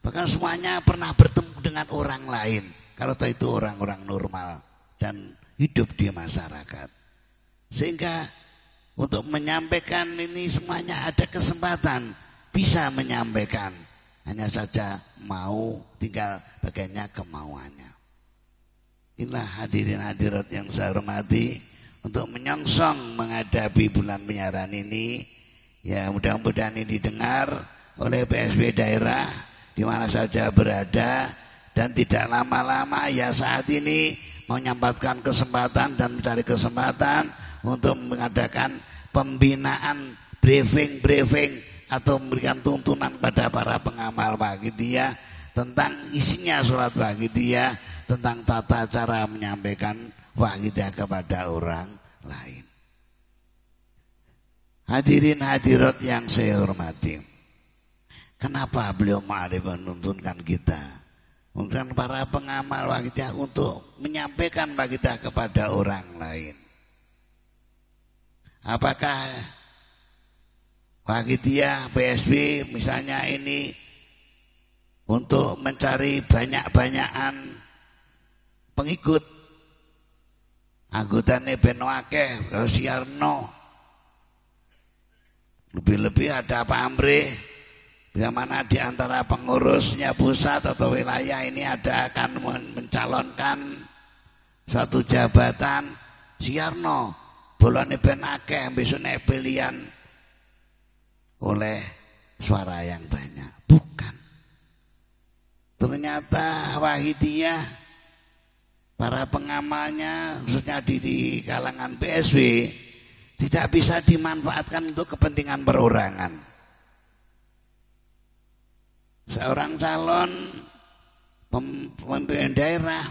bahkan semuanya pernah bertemu dengan orang lain. Kalau itu orang-orang normal dan hidup di masyarakat, sehingga untuk menyampaikan ini semuanya ada kesempatan bisa menyampaikan. Hanya saja mau, tinggal bagainya kemauannya. Inilah hadirin hadirat yang saya hormati, untuk menyongsong menghadapi bulan penyiaran ini, ya mudah-mudahan ini didengar oleh PSB daerah di mana saja berada, dan tidak lama-lama ya saat ini menyempatkan kesempatan dan mencari kesempatan untuk mengadakan pembinaan briefing atau memberikan tuntunan pada para pengamal Wahidiyah tentang isinya surat Wahidiyah, tentang tata cara menyampaikan Wahidiyah kepada orang lain. Hadirin hadirat yang saya hormati, kenapa beliau mu'alif menuntunkan kita, mungkin para pengamal Wahidiyah untuk menyampaikan Wahidiyah kepada orang lain? Apakah Wahidiyah PSB misalnya ini untuk mencari banyak-banyakan pengikut, anggotanya ben akeh, siarno, lebih-lebih ada Pak Amri, bagaimana di antara pengurusnya pusat atau wilayah ini ada akan mencalonkan suatu jabatan, siarno bolane ben akeh, besoknya pilihan oleh suara yang banyak. Bukan. Ternyata Wahidiyah, para pengamalnya khususnya di kalangan PSB, tidak bisa dimanfaatkan untuk kepentingan perorangan. Seorang calon pemimpin daerah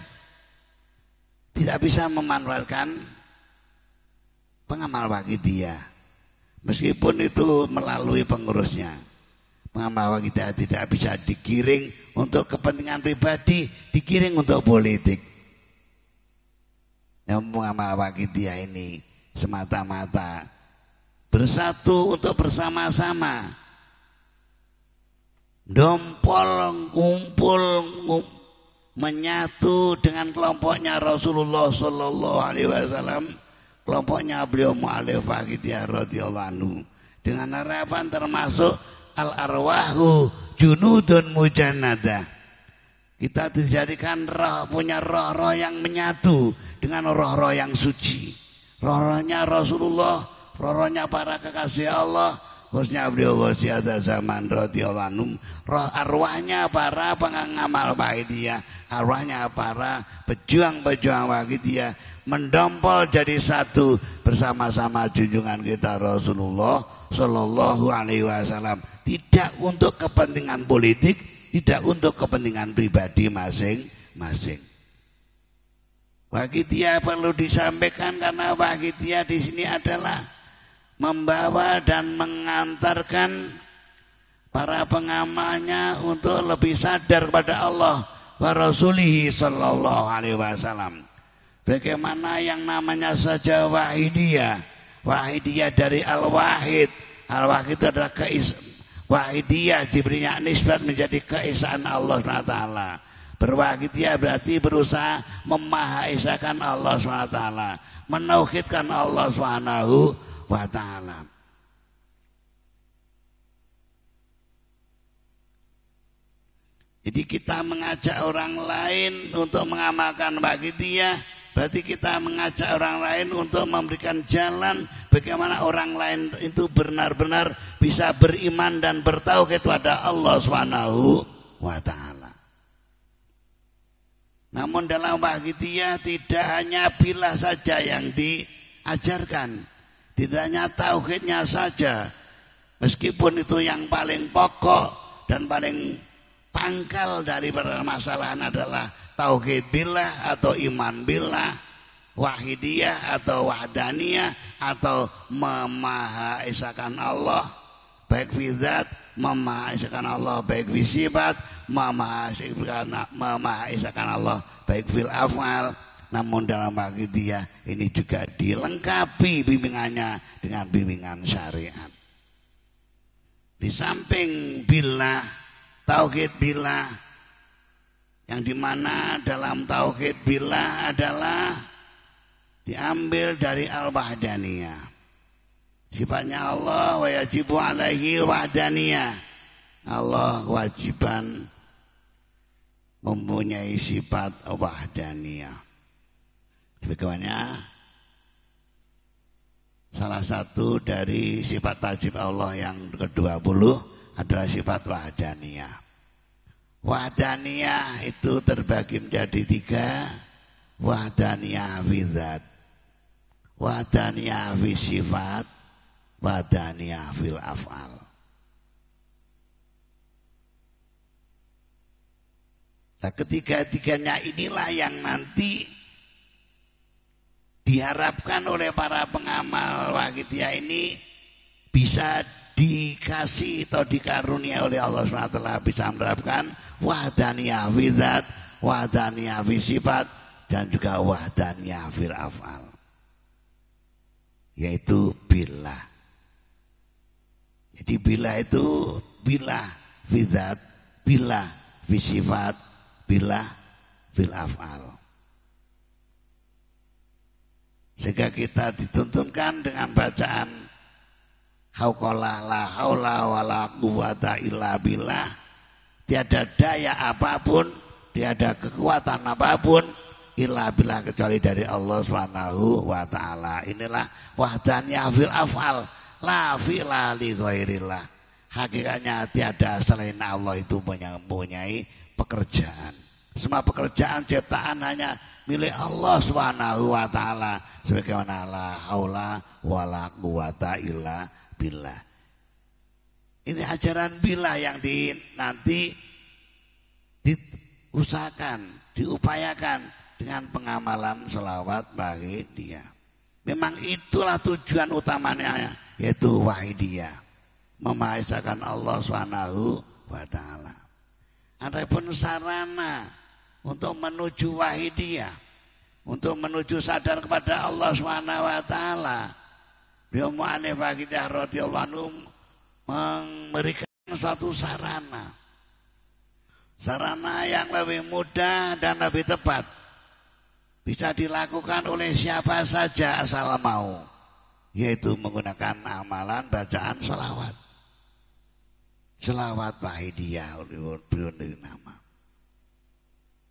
tidak bisa memanfaatkan pengamal Wahidiyah, meskipun itu melalui pengurusnya. Pengamal Wahidiyah tidak bisa digiring untuk kepentingan pribadi, digiring untuk politik. Yang pengamal Wahidiyah ini semata-mata bersatu untuk bersama-sama dompol ngumpul menyatu dengan kelompoknya Rasulullah sallallahu alaihi wasallam, kelompoknya beliau Mu'allif Wahidiyah radhiyallahu anhu, dengan harapan termasuk al arwahu junudun mujannadah. Kita dijadikan roh, punya roh-roh yang menyatu dengan roh-roh yang suci, roh-rohnya Rasulullah, roh-rohnya para kekasih Allah, khususnya beliau wasiat zaman radhiyallahu anhum, roh arwahnya para pengamal Wahidiyah, arwahnya para pejuang-pejuang Wahidiyah mendompol jadi satu bersama-sama junjungan kita Rasulullah sallallahu alaihi wasallam, tidak untuk kepentingan politik, tidak untuk kepentingan pribadi masing-masing. Wahidiyah perlu disampaikan karena Wahidiyah di sini adalah membawa dan mengantarkan para pengamalnya untuk lebih sadar kepada Allah wa Rasulihi sallallahu alaihi wasallam. Bagaimana yang namanya saja Wahidiyah, Wahidiyah dari Al-Wahid. Al-Wahid itu adalah Wahidiyah diberinya nisbat menjadi keesaan Allah SWT. Berwahidiyah berarti berusaha memahaesakan Allah SWT, menauhidkan Allah SWT. Jadi kita mengajak orang lain untuk mengamalkan Wahidiyah, berarti kita mengajak orang lain untuk memberikan jalan bagaimana orang lain itu benar-benar bisa beriman dan bertauhid kepada Allah SWT. Namun dalam Wahidiyah tidak hanya bilah saja yang diajarkan, tidak hanya tauhidnya saja, meskipun itu yang paling pokok dan paling pangkal dari permasalahan adalah tauhid billah atau iman billah, wahidiyah atau wahdaniyah atau memahaesakan Allah baik fi zat, memahaesakan Allah baik fi sifat, memahaesakan Allah baik fil afal. Namun dalam wahidiyah ini juga dilengkapi bimbingannya dengan bimbingan syariat. Di samping billah, tauhid billah, yang dimana dalam tauhid billah adalah diambil dari al-wahdaniyah. Sifatnya Allah wa yajibu alaihi wahdaniyah. Allah wajiban mempunyai sifat wahdaniyah. Sebagaimana salah satu dari sifat wajib Allah yang ke-20 adalah sifat wahdaniyah. Wahdaniyah itu terbagi menjadi 3. Wahdaniyah fi zat, wahdaniyah fi sifat, wahdaniyah fil af'al. Nah, ketiga-tiganya inilah yang nanti diharapkan oleh para pengamal Wahidiyah ini bisa dikasih atau dikarunia oleh Allah SWT, bisa menerapkan wahdaniyah fi zat, wahdaniyah fi sifat, dan juga wahdaniyah fil af'al, yaitu billah. Jadi billah itu billah fi zat, billah fi sifat, billah fil af'al. Sehingga kita dituntunkan dengan bacaan hauqalah la haula wala quwata illa billah. Tiada daya apapun, tiada kekuatan apapun illa billah kecuali dari Allah Subhanahu wa taala. Inilah wahdaniyah fil af'al, la fi'la li ghairillah. Hakikatnya tiada selain Allah itu mempunyai pekerjaan. Semua pekerjaan ciptaan hanya milik Allah Subhanahu wa taala. Sebagaimana la haula wala quwata illa billah. Ini ajaran billah yang nanti diusahakan, diupayakan dengan pengamalan sholawat wahidiyah. Memang itulah tujuan utamanya, yaitu wahidiyah, memahaesakan Allah Subhanahu wa taala. Adapun sarana untuk menuju wahidiyah, untuk menuju sadar kepada Allah Subhanahu wa taala, beliau Mu'allif Wahidiyah radhiyallahu anhu memberikan suatu sarana. sarana yang lebih mudah dan lebih tepat. Bisa dilakukan oleh siapa saja asal mau, yaitu menggunakan amalan bacaan sholawat. Sholawat Wahidiyah diberi nama.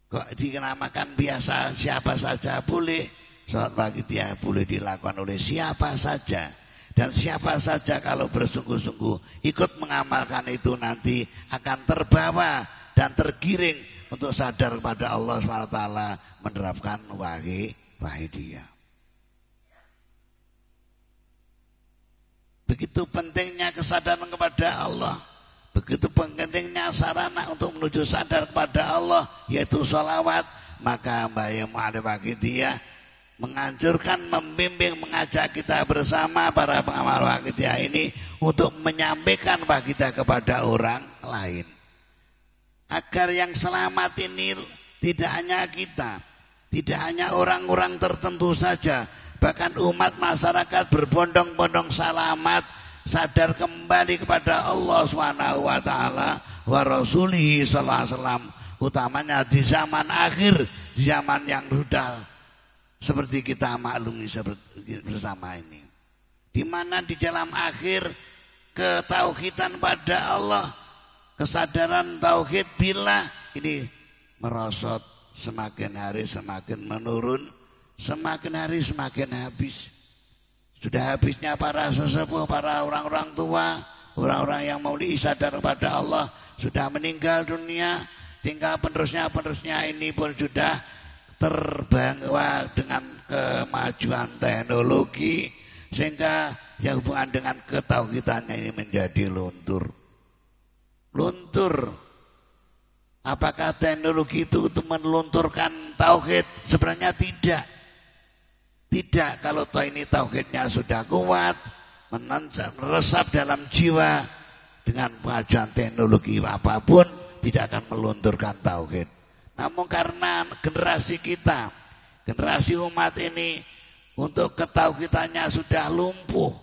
Kok dinamakan biasa siapa saja boleh. Sholawat Wahidiyah boleh dilakukan oleh siapa saja. Dan siapa saja kalau bersungguh-sungguh ikut mengamalkan itu nanti akan terbawa dan tergiring untuk sadar kepada Allah SWT menerapkan Wahidiyah. Begitu pentingnya kesadaran kepada Allah. Begitu pentingnya sarana untuk menuju sadar kepada Allah, yaitu sholawat. Maka Mbah Mu'alim Wahidiyah menganjurkan, membimbing, mengajak kita bersama para pengamal Wahidiyah ini untuk menyampaikan Wahidiyah kepada orang lain. Agar yang selamat ini tidak hanya kita, tidak hanya orang-orang tertentu saja, bahkan umat masyarakat berbondong-bondong selamat, sadar kembali kepada Allah Subhanahu wa taala wa Rasulih sallallahu alaihi wasallam, utamanya di zaman akhir, di zaman yang sudah seperti kita maklumi bersama ini, di mana di dalam akhir ketauhidan pada Allah, kesadaran tauhid billah ini merosot, semakin hari semakin menurun, semakin hari semakin habis. Sudah habisnya para sesepuh, para orang-orang tua, orang-orang yang mau sadar kepada Allah sudah meninggal dunia. Tinggal penerusnya ini pun sudah terbawa dengan kemajuan teknologi, sehingga yang hubungan dengan ketauhidannya ini menjadi luntur. Apakah teknologi itu untuk melunturkan tauhid? Sebenarnya tidak. Tidak, kalau ini tauhidnya sudah kuat, meresap dalam jiwa, dengan pengajuan teknologi apapun tidak akan melunturkan tauhid. Namun karena generasi kita, generasi umat ini, untuk ketauhidannya sudah lumpuh,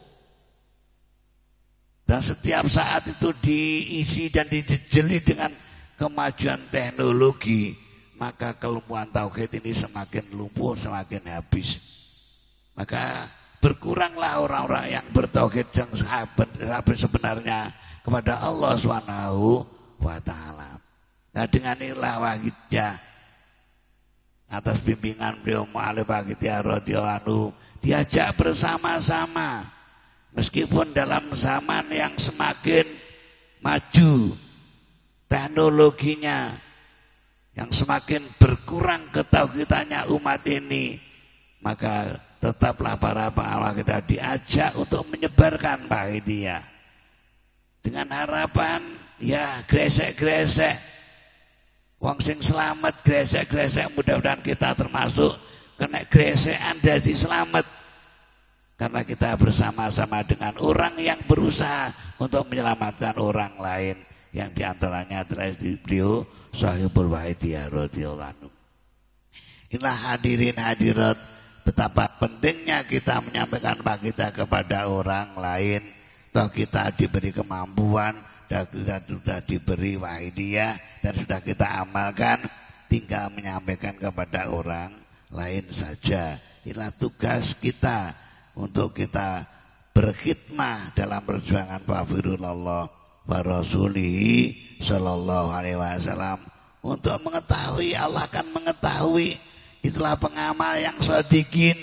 dan setiap saat itu diisi dan dijejeli dengan kemajuan teknologi, maka kelumpuhan tauhid ini semakin lumpuh, semakin habis. Maka berkuranglah orang-orang yang bertauhid yang sebenarnya kepada Allah Subhanahu wa taala. Nah, dengan inilah Wahidiyah atas bimbingan beliau Mu'alim Wahidiyah radhiyallahu anhu diajak bersama-sama, meskipun dalam zaman yang semakin maju teknologinya, yang semakin berkurang ketauhidannya umat ini, maka tetaplah para pengamal kita diajak untuk menyebarkan Wahidiyah dengan harapan ya gresek-gresek, wong sing selamat gresek-gresek, mudah-mudahan kita termasuk kena gresekan dadi selamat, karena kita bersama-sama dengan orang yang berusaha untuk menyelamatkan orang lain, yang diantaranya adalah beliau Sahibul Wahidiyah radhiyallahu anhu. Inilah hadirin hadirat, betapa pentingnya kita menyampaikan kita kepada orang lain. Toh kita diberi kemampuan, dan kita sudah diberi Wahidiyah dan sudah kita amalkan, tinggal menyampaikan kepada orang lain saja. Inilah tugas kita untuk kita berkhidmah dalam perjuangan Wafirullah wa Rasulih sallallahu alaihi wasallam, untuk mengetahui, Allah akan mengetahui. Itulah pengamal yang shadiqin,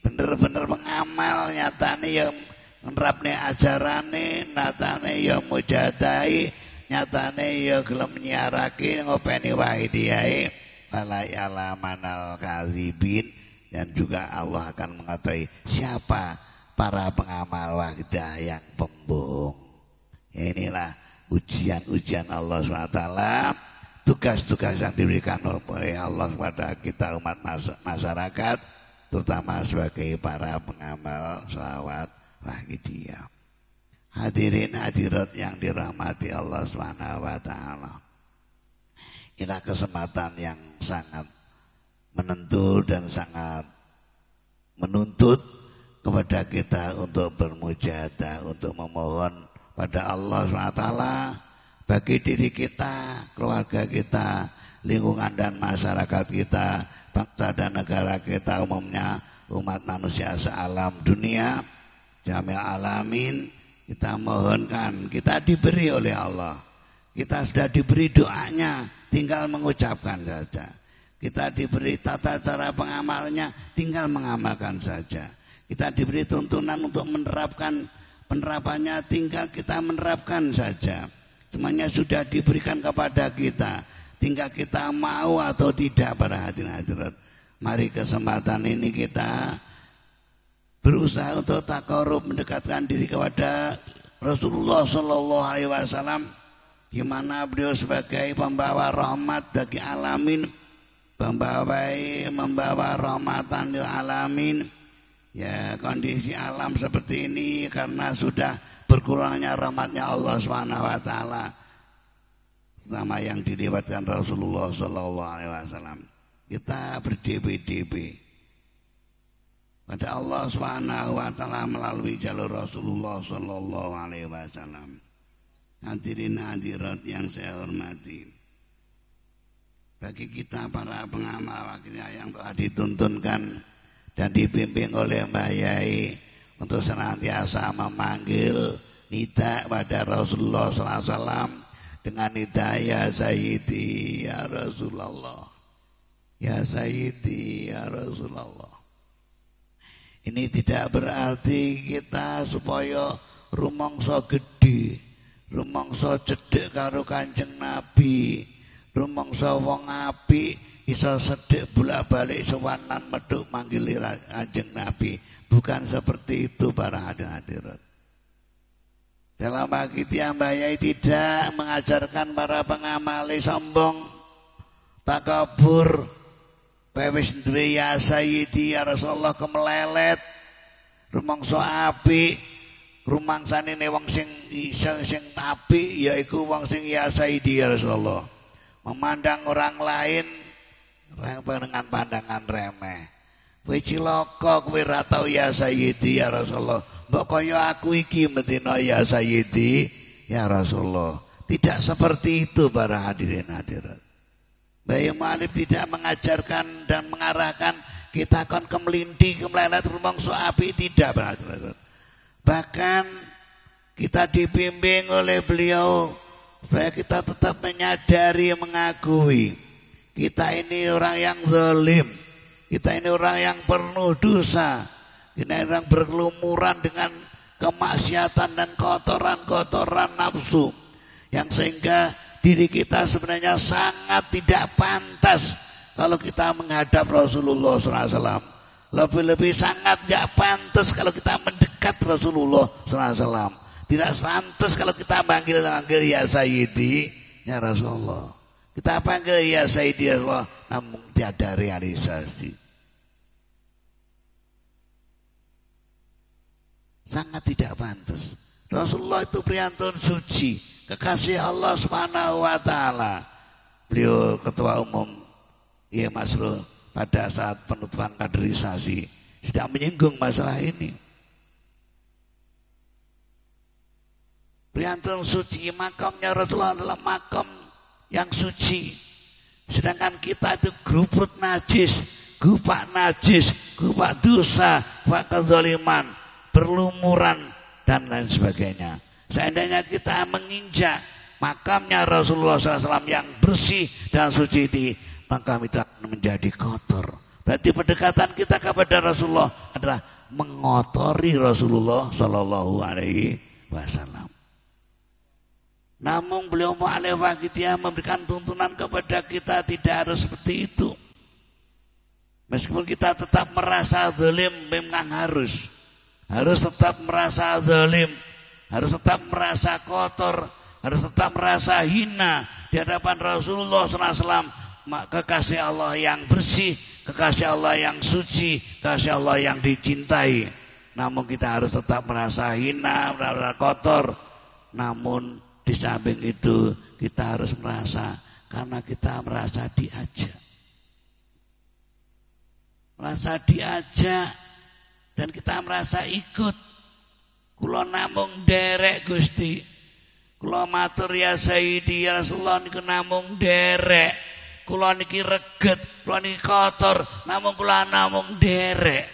bener-bener mengamal, nyatane ya menerapne ajarane, nyatane ya mujadai, nyatane ya gelem nyiarake ngopeni Wahidiyah, wala ya'lamanal kadzibin, dan juga Allah akan mengetahui siapa para pengamal Wahidiyah yang pembohong. Inilah ujian-ujian Allah SWT, tugas-tugas yang diberikan oleh Allah kepada kita umat masyarakat, terutama sebagai para pengamal sholawat Wahidiyah. Hadirin hadirat yang dirahmati Allah Subhanahu wa taala. Inilah kesempatan yang sangat menentu dan sangat menuntut kepada kita untuk bermujahadah, untuk memohon pada Allah SWT bagi diri kita, keluarga kita, lingkungan dan masyarakat kita, bangsa dan negara kita umumnya, umat manusia sealam dunia, jamil alamin. Kita mohonkan, kita diberi oleh Allah, kita sudah diberi doanya, tinggal mengucapkan saja. Kita diberi tata cara pengamalnya, tinggal mengamalkan saja. Kita diberi tuntunan untuk penerapannya, tinggal kita menerapkan saja. Semuanya sudah diberikan kepada kita, tinggal kita mau atau tidak. Para hadirin hadirat, mari kesempatan ini kita berusaha untuk takarub, mendekatkan diri kepada Rasulullah Sallallahu Alaihi Wasallam, di mana beliau sebagai pembawa rahmat bagi alamin, membawa rahmatan lil alamin. Ya, kondisi alam seperti ini karena sudah berkurangnya rahmatnya Allah Subhanahu wa taala, sama yang dilewatkan Rasulullah sallallahu alaihi wasallam. Kita berdebe-debe pada Allah Subhanahu wa taala melalui jalur Rasulullah sallallahu alaihi wasallam. Hadirin hadirat yang saya hormati, bagi kita para pengamal wakilnya yang telah dituntunkan dan dibimbing oleh Mbah Yai untuk senantiasa memanggil nida pada Rasulullah SAW dengan nida ya Sayyidi ya Rasulullah, ya Sayyidi ya Rasulullah. Ini tidak berarti kita supaya rumangsa gede, rumangsa cedhek karo Kanjeng Nabi, rumangsa wong apik iso sedek bolak-balik sowanan medhuk manggili Kanjeng Nabi. Bukan seperti itu para hadirin. Dalam Akidiyah Mbah Yai tidak mengajarkan para pengamali sombong, takabur, wis duwe ya Sayyidi ya Rasulullah kemelelet, rumangsa apik, rumangsane wong sing apik yaiku wong sing ya Sayyidi ya Rasulullah. Memandang orang lain dengan pandangan remeh. Kowe cilaka, kowe ra tau ya Sayyidi ya Rasulullah. Mbok kaya aku iki mendina ya Sayyidi ya Rasulullah. Tidak seperti itu para hadirin hadirat. Mbah Mu'alif tidak mengajarkan dan mengarahkan kita kon kemelinti, kemelelet rumangsa apik, tidak para hadirin. Bahkan kita dibimbing oleh beliau supaya kita tetap menyadari, mengakui kita ini orang yang zalim, kita ini orang yang penuh dosa, kita orang berkelumuran dengan kemaksiatan dan kotoran-kotoran nafsu, yang sehingga diri kita sebenarnya sangat tidak pantas kalau kita menghadap Rasulullah SAW. Lebih-lebih sangat gak pantas kalau kita mendekat Rasulullah SAW. Tidak pantas kalau kita panggil ya Sayyidi ya Rasulullah. Kita panggil ya Sayyidi ya Rasulullah, namun tiada realisasi. Sangat tidak pantas. Rasulullah itu priyantun suci, kekasih Allah Subhanahu wa taala. Beliau ketua umum Iya Masrul pada saat penutupan kaderisasi sudah menyinggung masalah ini. Priyantun suci, makamnya Rasulullah adalah makam yang suci. Sedangkan kita itu gruput najis, gupak dosa, gupak kezaliman, berlumuran dan lain sebagainya. Seandainya kita menginjak makamnya Rasulullah SAW yang bersih dan suci ini, makam itu akan menjadi kotor. Berarti pendekatan kita kepada Rasulullah adalah mengotori Rasulullah Sallallahu Alaihi Wasallam. Namun beliau Mu'alif Akidiyah memberikan tuntunan kepada kita tidak harus seperti itu. Meskipun kita tetap merasa zalim, memang harus tetap merasa zalim, harus tetap merasa kotor, harus tetap merasa hina di hadapan Rasulullah SAW, kekasih Allah yang bersih, kekasih Allah yang suci, kekasih Allah yang dicintai. Namun kita harus tetap merasa hina, merasa kotor. Namun di samping itu kita harus merasa, karena kita merasa diajak dan kita merasa ikut. Kula namung derek Gusti, Kula matur ya Sayyidi ya Rasulullah niku namung derek. Kula niki reget, kula niki kotor, namung kula namung derek.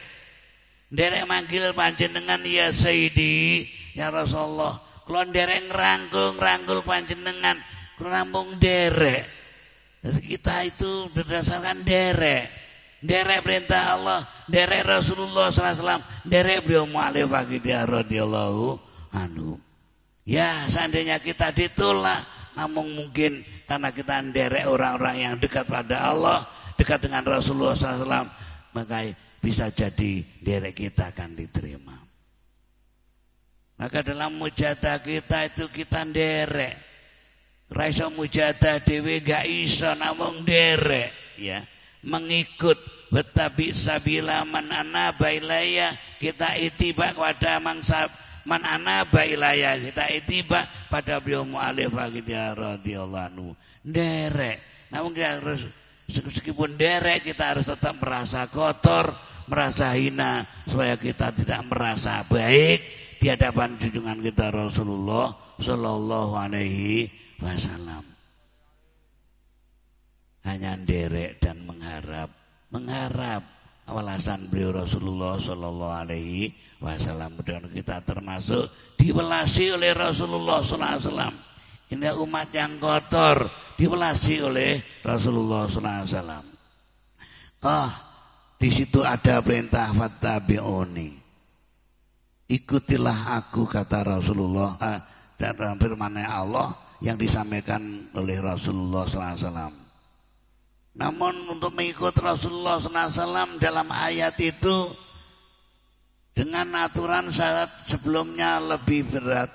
Derek manggil panjenengan ya Sayyidi ya Rasulullah. Kula derek ngrangkul panjenengan, kula namung derek. Jadi kita itu berdasarkan derek. Derek perintah Allah, derek Rasulullah SAW, derek beliau mu'alif Baghdad radhiyallahu anhu. Ya seandainya kita ditolak, namun mungkin karena kita derek orang-orang yang dekat pada Allah, dekat dengan Rasulullah SAW, maka bisa jadi derek kita akan diterima. Maka dalam mujadah kita itu kita derek. Raiso mujadah dewe gak iso namun derek, ya, mengikut betabi sabila man anaba ilaya, kita itiba kepada mangsab man anaba ilaya, kita itiba pada beliau mu'alif Baghdad radhiyallahu anhu. Derek, namun kita harus, meskipun derek kita harus tetap merasa kotor, merasa hina, supaya kita tidak merasa baik di hadapan junjungan kita Rasulullah sallallahu alaihi wasallam. Hanya derek dan mengharap awalasan beliau Rasulullah sallallahu alaihi wasallam, dan kita termasuk diwelasi oleh Rasulullah sallallahu alaihi wasallam. Ini umat yang kotor diwelasi oleh Rasulullah sallallahu alaihi wasallam. Di situ ada perintah fattabi'uni. Ikutilah aku, kata Rasulullah, dan dalam firman Allah yang disampaikan oleh Rasulullah sallallahu alaihi wasallam. Namun untuk mengikut Rasulullah SAW dalam ayat itu dengan aturan syarat sebelumnya lebih berat.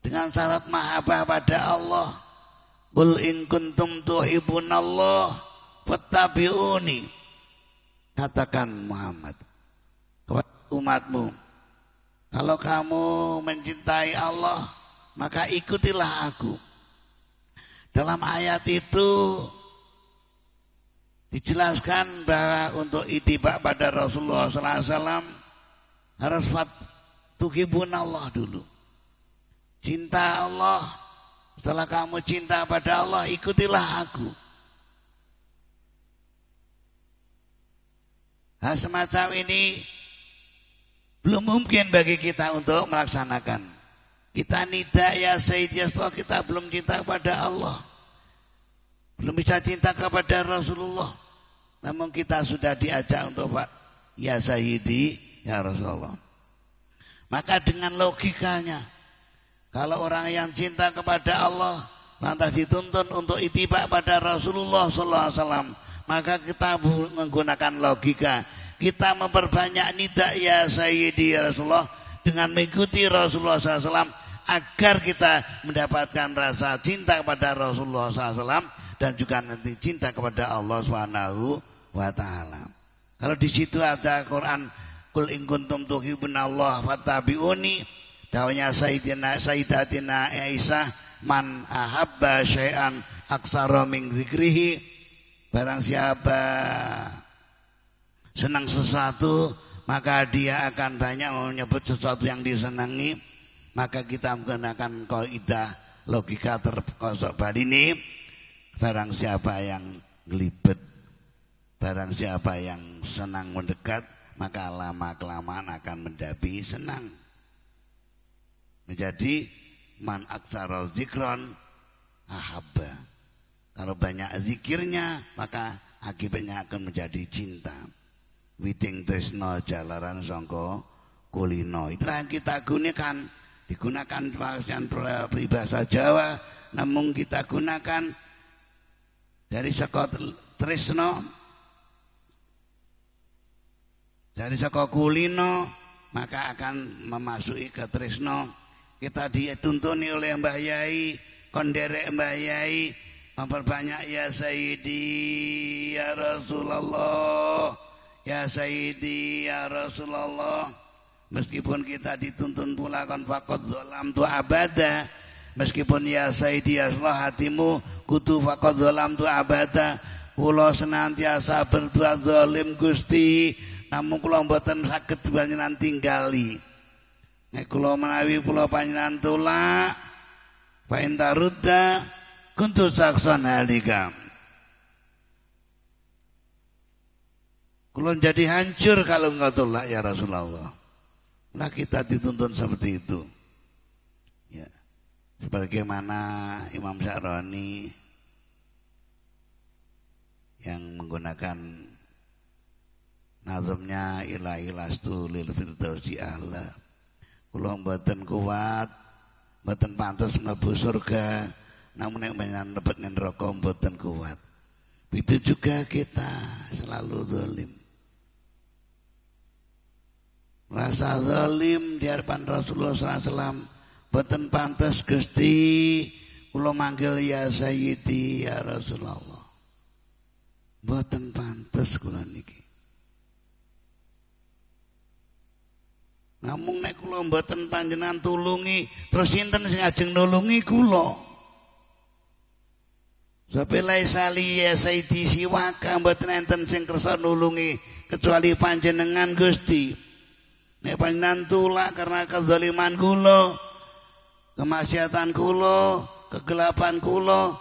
Dengan syarat mahabbah pada Allah. Qul in kuntum tuhibbunallah fattabi'uni. Katakan Muhammad kepada umatmu, kalau kamu mencintai Allah, maka ikutilah aku. Dalam ayat itu dijelaskan bahwa untuk ittiba pada Rasulullah SAW harus tuhibunallah dulu. Cinta Allah. Setelah kamu cinta pada Allah, ikutilah aku. Hal semacam ini belum mungkin bagi kita untuk melaksanakan. Kita nida ya Sayyidi Rasulullah, kita belum cinta kepada Allah, belum bisa cinta kepada Rasulullah. Namun kita sudah diajak untuk Pak ya Sayyidi ya Rasulullah. Maka dengan logikanya, kalau orang yang cinta kepada Allah lantas dituntun untuk ittiba pada Rasulullah sallallahu alaihi wasallam, maka kita menggunakan logika. Kita memperbanyak nida ya Sayyidi ya Rasulullah dengan mengikuti Rasulullah SAW agar kita mendapatkan rasa cinta kepada Rasulullah SAW dan juga nanti cinta kepada Allah Subhanahu wa taala. Kalau di situ ada Quran, qul in kuntum tuhibbunallah fattabi'uni, dawuhnya Sayyidatina Aisyah, man ahabba syai'an aksara min dzikrihi, barang siapa senang sesuatu maka dia akan banyak menyebut sesuatu yang disenangi. Maka kita menggunakan kaidah logika terkosok bali ini, barang siapa yang gelibet, barang siapa yang senang mendekat, maka lama-kelamaan akan mendapi senang. Menjadi man aksara zikron ahabba. Kalau banyak zikirnya, maka akibatnya akan menjadi cinta. Witing tresno jalaran sangka kulino. Itulah yang kita gunakan. Digunakan peribahasa Jawa, namun kita gunakan dari saka tresno, dari saka kulino, maka akan memasuki ke tresno. Kita dituntuni oleh Mbah Yai, konderek Mbah Yai, memperbanyak ya Sayyidi ya Rasulullah, ya Sayyidi ya Rasulullah. Meskipun kita dituntun pula kon faqad zalam tu abada, meskipun ya Sayyidi ya Rasulullah hatimu kudu faqad zalam tu abada, kula senantiasa berbuat zalim Gusti, namun kula mboten saged panjenengan tinggali. Nek kula menawi kula panjenengan tulak, Fa in tarudda kuntu saksan halika. Kula jadi hancur kalau engkau tolak ya Rasulullah. Nah kita dituntun seperti itu. Ya. Sebagaimana Imam Sya'rani yang menggunakan nazamnya ilahi lastu lil firdausi ahla. Kula mboten kuat, mboten pantes mlebu surga, namun nek panjenengan lebet ning neraka mboten kuat. Begitu juga kita selalu zalim. Rasa zalim di hadapan Rasulullah SAW, mboten pantes Gusti kula manggil ya Sayyidi ya Rasulullah. Mboten pantes kula niki. Namung nek kula mboten panjenengan tulungi, terus sinten sing ajeng nulungi kula? Sabelai sali ya Sayyidi siwaka mboten enten sing kersa nulungi kecuali panjenengan Gusti. Nek panjenengan tulak karena kezaliman kula, kemaksiatan kula, kegelapan kula,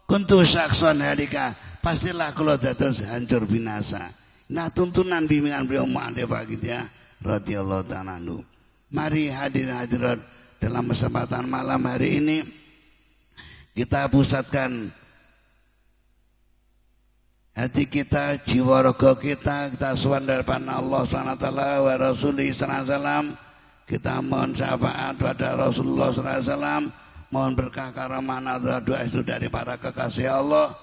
kuntu sakson halika, pastilah kula dados hancur binasa. Nah tuntunan bimbingan beliau Mu'alif ya radhiyallahu ta'ala anhu. Mari hadirin hadirat dalam kesempatan malam hari ini kita pusatkan hati kita, jiwa raga kita sowan depan Allah SWT wa Rasulih SAW. Kita mohon syafaat pada Rasulullah SAW, mohon berkah karamah doa itu dari para kekasih Allah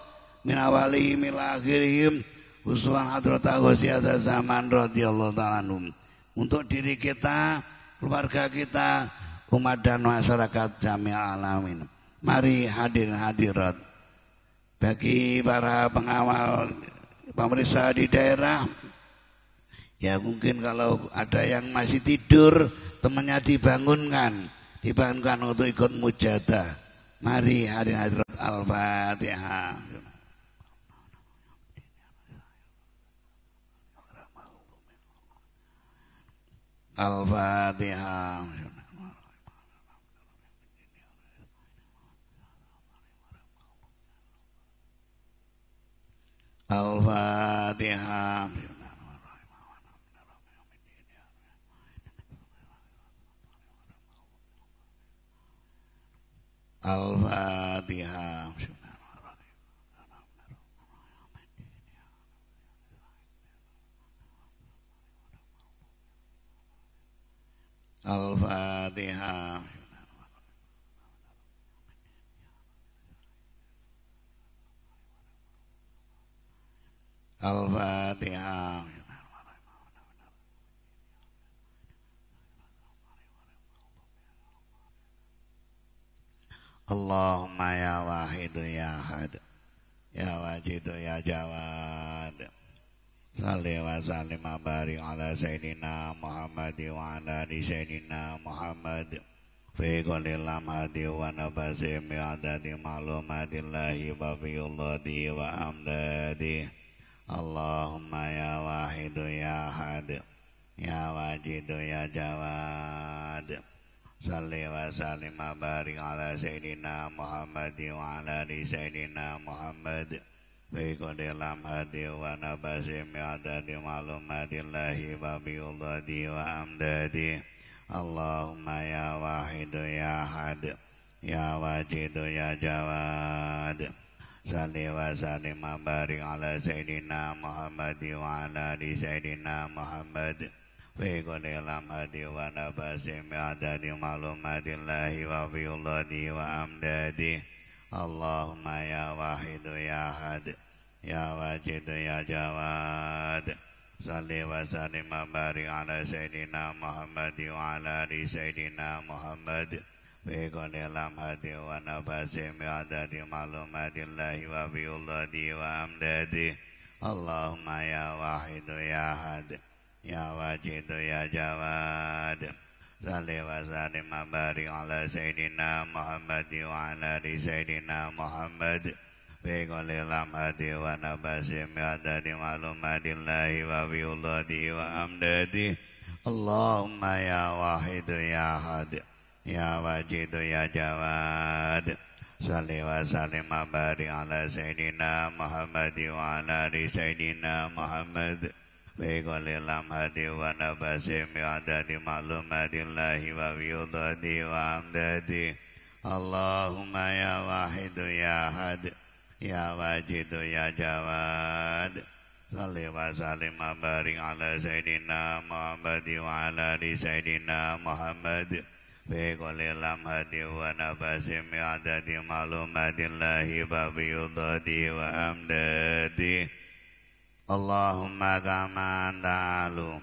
min awalihim ila akhirihim uswan hadrat Ghausiyah zaman radhiyallahu ta'ala anhum. Untuk diri kita, keluarga kita, umat dan masyarakat jami' alamin. Mari hadirin hadirat, bagi para pengawal pemerintah di daerah, ya mungkin kalau ada yang masih tidur, temannya dibangunkan untuk ikut mujadah. Mari hadirin hadirat, Al-Fatihah. Al-Fatihah. Al-Fatihah. Al-Fatihah. Al-Fatihah. Al-Fatihah. Allahumma ya wahidu ya had, ya wajidu ya jawad, salli wa sallim wa barik ala Sayyidina Muhammad wa ala ali Sayyidina Muhammad fi kulli lamhati wa nafasi mi'adadi ma'lumatillahi wa fiyulladi wa amdadi. Allahumma ya wahidu ya had, ya wajidu ya jawad, salli wa sallim wa barik ala Sayyidina Muhammad wa ala ali Sayyidina Muhammad fi kulli lamhati wa nafasi mi'adadi ma'lumatillahi wa fiyulladi wa amdadi. Allahumma ya wahidu ya had, ya wajidu ya jawad, salli wa sallim wa barik ala Sayyidina Muhammad wa ala ali Sayyidina Muhammad fi kulli lamhati wa nafasi mi'adadi ma'lumatillahi wa fiyulladi wa amdadi. Allahumma ya wahidu ya had, ya wajidu ya jawad, salli wa sallim wa barik ala Sayyidina Muhammad wa ala ali Sayyidina Muhammad fi kulli lamhati wa nafasi mi'adadi ma'lumatillahi wa fiyulladi wa amdadi. Allahumma ya wahidu ya had, ya wajidu ya jawad, salli wa sallim wa barik ala Sayyidina Muhammad wa ala ali Sayyidina Muhammad fi kulli lamhati wa nafasi mi'adadi ma'lumatillahi wa fiyulladi wa amdadi. Allahumma ya wahidu ya had, ya wajidu ya jawad. Salli wa sallim wa barik ala Sayyidina Muhammad wa ala ali Sayyidina Muhammad. Biqalil lamhadi wa nabasi mi'adadi ma'lumadillahi wa wiyudadi wa amdadi. Allahumma ya wahidu ya had, ya wajidu ya jawad. Salli wa sallim wa barik ala Sayyidina Muhammad wa ala ali Sayyidina Muhammad. Biqalil lamhadi wa nabasi mi'adadi ma'lumadillahi wa wiyudadi wa amdadi. Allahumma kama ta'alu.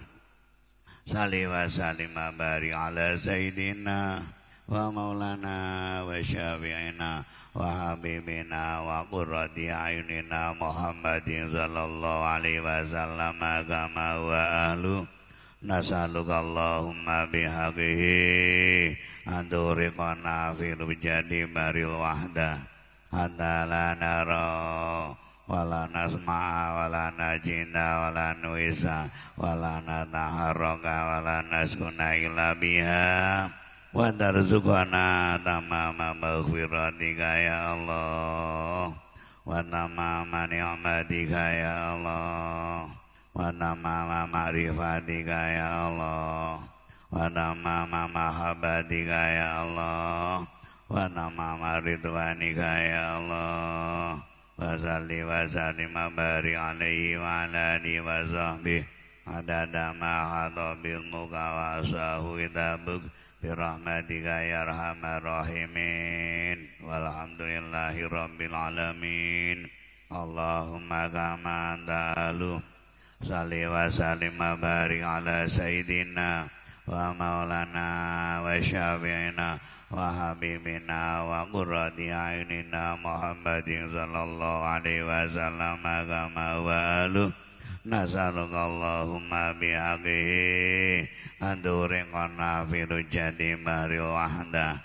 Salli wa sallim wa barik ala Sayyidina wa maulana wa syafi'ina wa habibina wa qurrati a'yunina Muhammadin sallallahu alaihi wasallam kama wa ahlu. Nas'aluka Allahumma bihaqihi anturiqana fi rujadi baril wahdah hatta la nara wala nasma'a wala najina wala nuisa wala nataharraka wala naskuna illa biha wa tarzuqana tamama maghfiratika ya Allah wa tamama ni'matika ya Allah wa tamama ma'rifatika ya Allah wa tamama mahabbatika ya Allah wa tamama ridwanika ya Allah. Wa salli wa sallim wa barik alaihi wa ala alihi wa sahbihi adada ma hata bil muka wa sahu kitabuk birahmatika ya arhamar rahimin walhamdulillahi rabbil alamin. Allahumma kama ta'alu. Salli wa sallim wa barik ala Sayyidina wa maulana wa syafi'ina wa habibina wa qurrati a'yunina Muhammadin sallallahu alaihi wasallam kama wa aluh. Nas'aluka Allahumma bihaqihi anturiqana fi rujadi mahril wahdah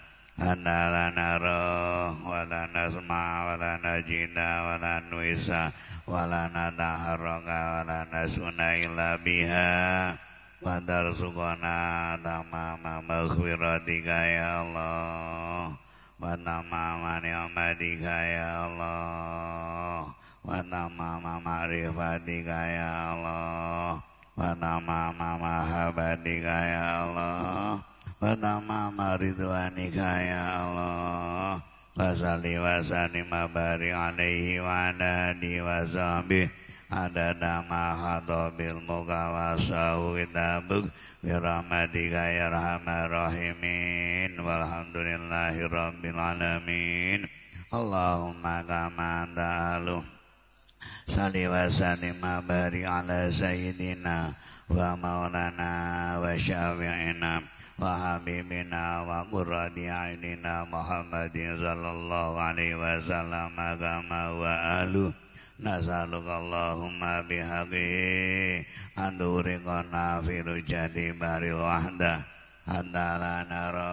anna la nara wa la nasma' wa la najida wa la nuisa wa la nataharraka wa la nasuna illa biha wa tarzuqana tamama maghfiratika ya Allah wa tamama ni'matika ya Allah wa tamama ma'rifatika ya Allah wa tamama mahabbatika ya Allah wa tamama ridwanika ya Allah. Wa salli wa sallim wa barik alaihi wa ala alihi wa sahbihi adada ma hata bil muka wa sahu kitabuk birahmatika ya arhamar rahimin walhamdulillahi rabbil alamin. Allahumma kama ta'alu. Salli wa sallim wa barik ala Sayyidina wa maulana wa syafi'ina wa habibina wa qurrati a'yunina Muhammadin sallallahu alaihi wasallam kama wa ahlu. Nas'aluka Allahumma bihaqihi anturiqana fi rujadi baril wahdah hatta la nara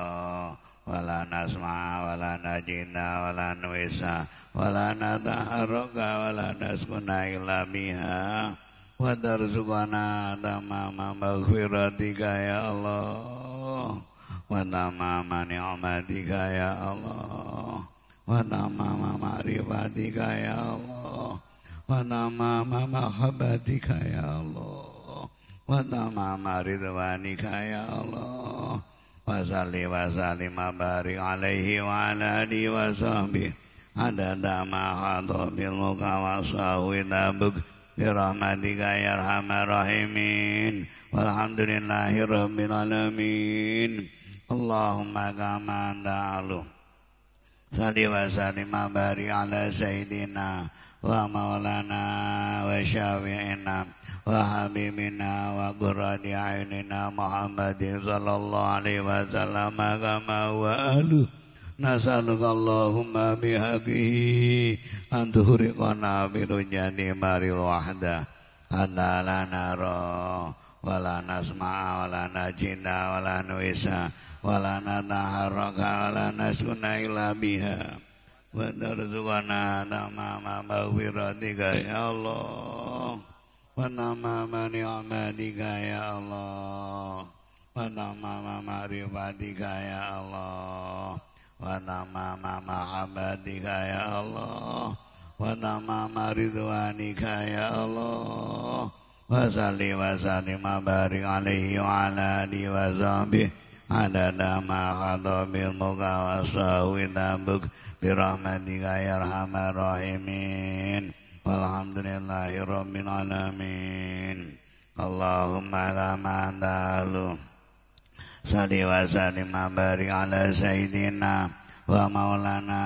wa la nasma'a wa la najida wa la nuisa wa la nataharraka wa la naskuna illa biha wa tarzuqana tamama maghfiratika ya Allah wa tamama ni'matika ya Allah wa tamama ma'rifatika ya Allah wa tamama mahabbatika ya Allah wa tamama ridwanika ya Allah. Wa salli wa sallim wa barik alaihi wa ala alihi wa sahbihi adada ma hata bil muka wa sahu kitabuk birahmatika ya arhamar rahimin walhamdulillahi rabbil alamin. Allahumma kama ta'alu. Salli wa sallim wa barik ala Sayyidina wa maulana wa syafi'ina wa habibina wa qurrati a'yunina Muhammadin sallallahu alaihi wasallam kama wa ahlu. Nas'aluka Allahumma bihaqihi anturiqana bi rujadi maril wahdah hatta la nara wa la nasma'a wa la najida wa la nuisa wa la nataharraka wa la naskuna illa biha wa tarzuqana tamama maghfiratika ya Allah wa tamama ni'matika ya Allah wa tamama ma'rifatika ya Allah, wa tamama mahabbatika ya Allah, wa tamama ridwanika ya Allah, wa salli wa sallim wa barik alaihi wa ala alihi wa sahbihi adada ma khatabil muka wa sahwi tabuk birahmatika ya arhamar rahimin walhamdulillahi rabbil alamin. Allahumma la ma'andalu salli wa sallim wa barik ala sayyidina wa maulana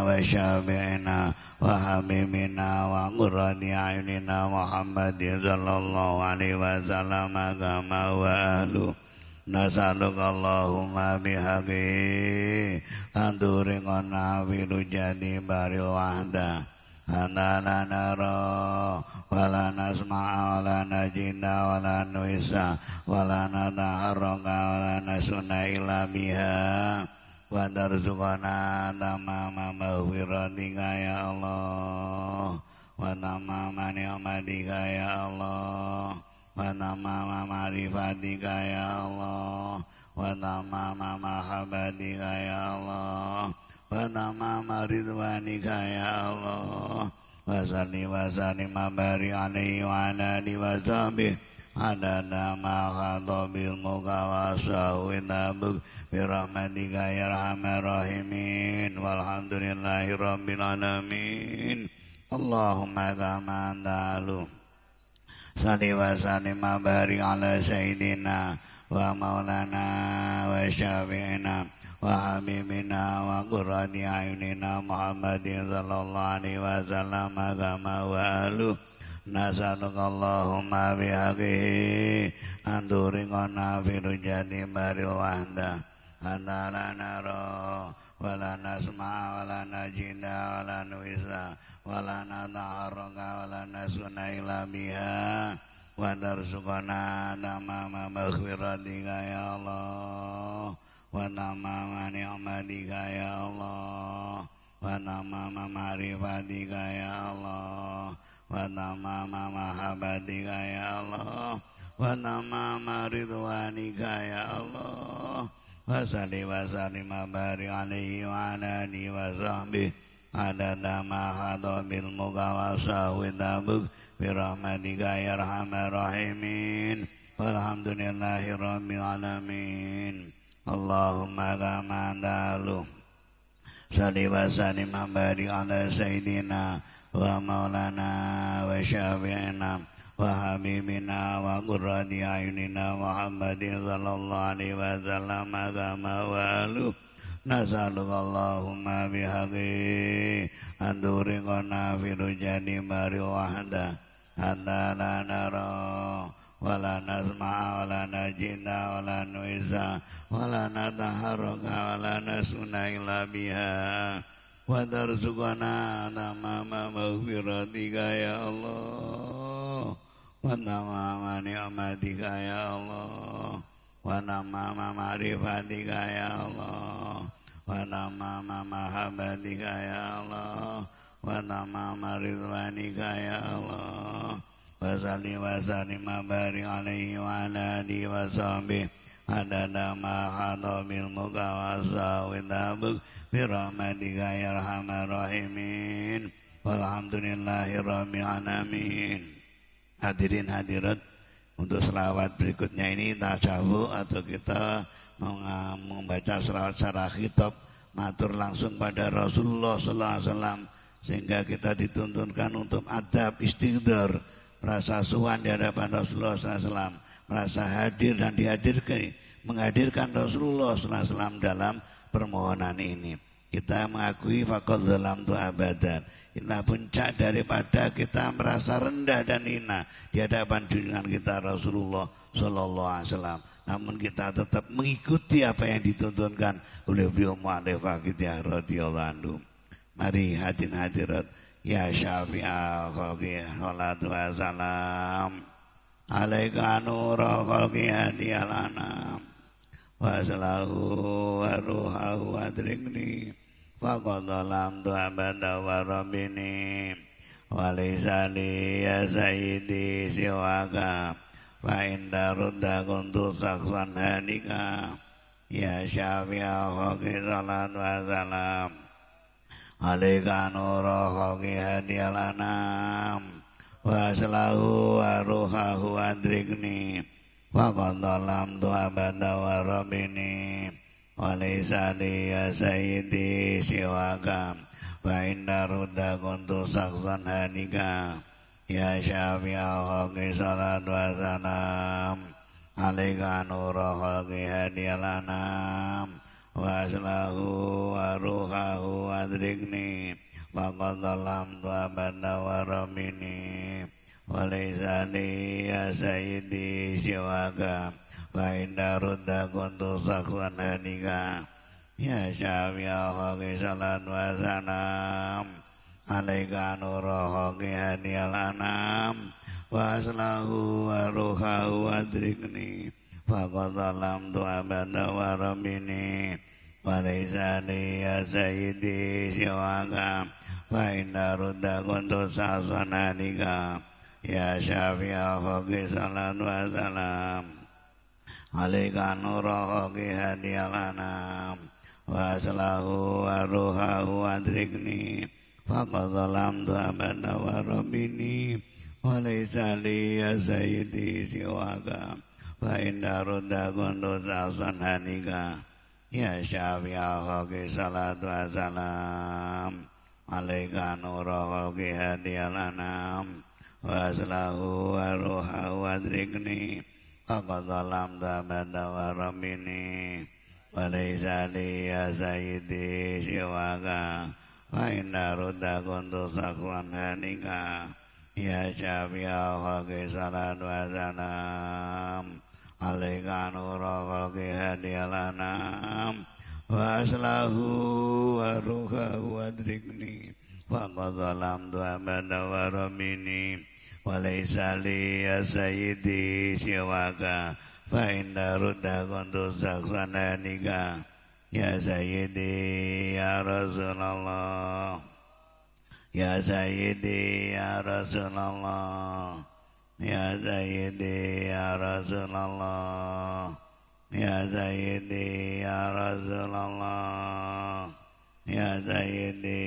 wa syafi'ina wa habibina wa qurrati a'yunina Muhammadin sallallahu alaihi wasallam kama wa ahlu nasaluka Allahumma bihaqi anturiqana wirujadi baril wahda anta la nara wa la nasma'a wa la najinda wa la nuisa wa la nataharraka wa la nasuna illa biha wa tarzuqana tamama maghfiratika ya Allah wa tamama ni'matika ya Allah wa tamama ma'rifatika ya Allah wa tamama mahabbatika ya Allah wa tamama ridwanika ya Allah wa salli wa sallim wa barik alaihi wa ala alihi wa sahbihi adada ma khatabil muka wa sahwi tabuk birahmatika ya arhamar rahimin walhamdulillahi rabbil alamin. Allahumma kama antalu salli wa sallim wa barik ala sayyidina wa maulana wa syafi'ina wa habibina wa qurrati a'yunina Muhammadin sallallahu alaihi wasallam kama wa alu nasaluka Allahumma bihaqihi anturiqana firujati baril wahda anta la nara wa la nasma'a wa la najinda wa la nuisa wa la nataharraka wa la nasuna illa biha wa tarzuqana tamama maghfiratika ya Allah wa tamama ni'matika ya Allah wa tamama ma'rifatika ya Allah wa tamama mahabbatika ya Allah wa tamama ridwanika ya Allah wa salli wa sallim wa barik alaihi wa ala alihi wa sahbihi adada ma khatabil muka wa sahwi tabuk birahmatika ya arhamar rahimin walhamdulillahi rabbil alamin. Allahumma kama antalu salli wa sallim wa barik ala sayyidina wa maulana wa syafi'ina wa habibina wa qurrati a'yunina Muhammadin sallallahu alaihi wasallam kama wa alu nasaluka Allahumma bihaqi anturiqana firujadi baril wahda anta la nara wa la nasma'a wa la najinda wa la nuisa wa la nataharraka wa la nasuna illa biha wa tarzuqana tamama maghfiratika ya Allah wa tamama ni'matika ya Allah wa tamama ma'rifatika ya Allah wa tamama mahabbatika ya Allah wa tamama ridwanika ya Allah wa salli wa sallim wa barik alaihi wa ala alihi wa sahbihi adada ma khatabil muka wa sahwi tabuk birahmatika ya arhamar rahimin walhamdulillahi rabbil alamin. Hadirin hadirat, untuk selawat berikutnya ini tasawuf atau kita membaca selawat secara khitab matur langsung pada Rasulullah sallallahu alaihi wasallam, sehingga kita dituntunkan untuk adab istighfar, merasa suwan di hadapan Rasulullah sallallahu alaihi wasallam, merasa hadir dan menghadirkan Rasulullah sallallahu alaihi wasallam dalam permohonan ini. Kita mengakui faqad zalamtu abadan, inilah puncak daripada kita merasa rendah dan hina di hadapan junjungan kita Rasulullah sallallahu alaihi wasallam. Namun kita tetap mengikuti apa yang dituntunkan oleh beliau mu'alif Faqidiyah radhiyallahu anhu. Mari hadirin hadirat, ya syafi'al khalqi salatu wa salam alaika nurul khalqi hadiyal anam wa salahu wa ruhahu adrikni faqad lamtu abada wa rabbini wa lisani ya sayyidi siwaka fa inda rudda kuntu saksan hanika ya syafi'al khalqi salat wa salam alaika nurul khalqi hadiyal anam wa aslahu wa ruhahu adrikni wa qadalam tu abada wa rabbini wa laysa li ya sayyidi siwaka wa inda rudda kuntu saksan hanika ya syafi'al khalqi salat wa salam alaika nurul khalqi hadiyal anam wa aslahu wa ruhahu adrikni wa qadalam tu abada wa rabbini wa laysa li ya sayyidi siwaka wa inda rudda kuntu saksan hanika ya syafi'al khalqi salat wa salam alaika nurul khalqi hadiyal anam wa aslahu wa ruhahu adrikni wa qadalam tu abada wa rabbini wa laysa li ya sayyidi siwaka wa inda rudda kuntu saksan hanika ya syafi'al khalqi salat wa salam alaika nurul khalqi hadiyal anam wa aslahu wa ruhahu adrikni wa qadalam tu abada wa rabbini wa laysa li ya sayyidi siwaka wa inda rudda kuntu saksan hanika ya syafi'al khalqi salat wa salam alaika nurul khalqi hadiyal anam wa aslahu wa ruhahu adrikni wa qadalam tu abada wa rabbini wa laysa li ya sayyidi siwaka wa inda rudda kuntu saksan hanika ya syafi'al khalqi salat wa salam alaika nurul khalqi hadiyal anam wa aslahu wa ruhahu adrikni wa qadalam tu abada wa rabbini wa laysa li ya sayyidi siwaka fa inda rudda kuntu saksan hanika ya sayyidi ya Rasulullah ya sayyidi ya Rasulullah ya sayyidi ya Rasulullah ya sayyidi ya Rasulullah ya sayyidi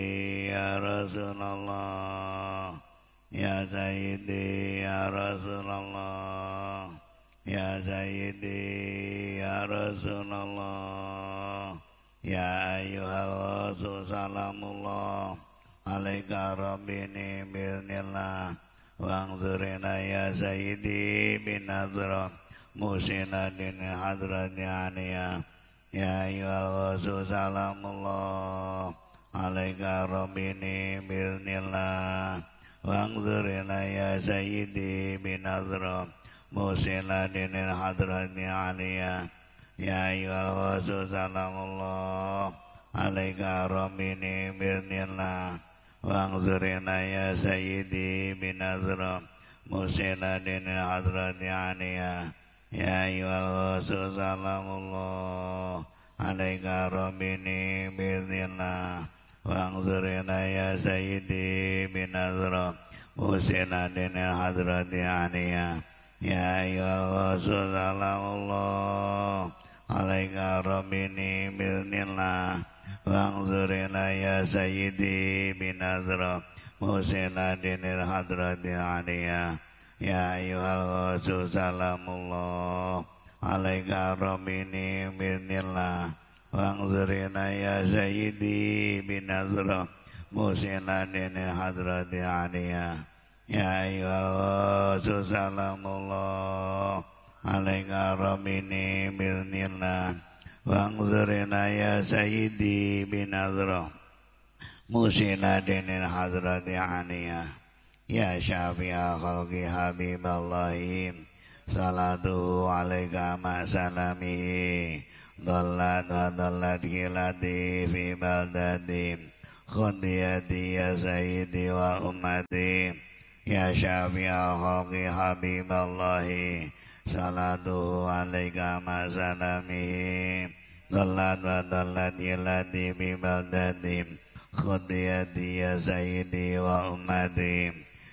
ya Rasulullah ya sayyidi ya Rasulullah ya sayyidi ya Rasulullah ya ayyuhal rasul salamullah alaika rabbini bi'nillah wangzurina ya sayyidi binadra musina dini hadrati aniyah ya ayyuhal rasul salamullah alaika rabbini bi'nillah wangzurina ya sayyidi binadra musina dini hadrati aniyah ya ayyuhal rasul salamullah alaika rabbini bi'nillah wangzurina ya sayyidi binadra musina dini hadrati aniyah ya ayyuhal rasul salamullah alaika rabbini bi'nillah wangzurina ya sayyidi binadra musina dini hadrati aniyah ya ayyuhal rasul salamullah alaika rabbini bi'nillah wangzurina ya sayyidi binadra musina dini hadrati aniyah ya ayyuhal rasul salamullah alaika rabbini bi'nillah wangzurina ya sayyidi binadra musina dini hadrati aniyah ya ayyuhal rasul salamullah alaika rabbini bi'nillah wangzurina ya sayyidi binadra musina dini hadrati aniyah ya syafi'al khalqi habiballahi salatuhu alaika ma salamihi dhallat wa dhallat hilati fi baldati khudiyati ya sayyidi wa ummati ya syafi'al khalqi habiballahi salatuhu alaika ma salamihi dhallat wa dhallat hilati fi baldati khudiyati ya sayyidi wa ummati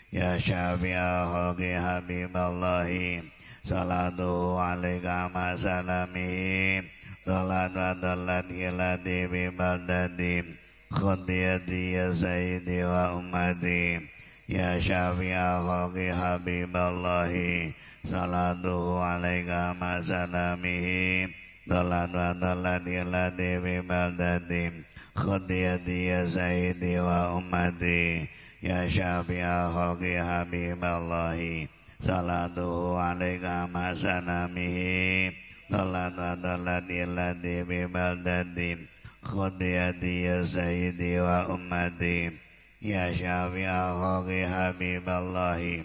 ya syafi'al khalqi habiballahi salatuhu alaika ma salamihi salat wa dalat hilati bibaldati khud biyadi ya sayyidi wa ummati ya syafi'al khalqi habiballahi salatuhu alaika ma salamihi salat wa dalat hilati bibaldati khud biyadi ya sayyidi wa ummati ya syafi'al khalqi habiballahi salatuhu alaika ma salamihi salat wa dalat hilati bibaldati khud biyadi ya sayyidi wa ummati ya syafi'al khalqi habiballahi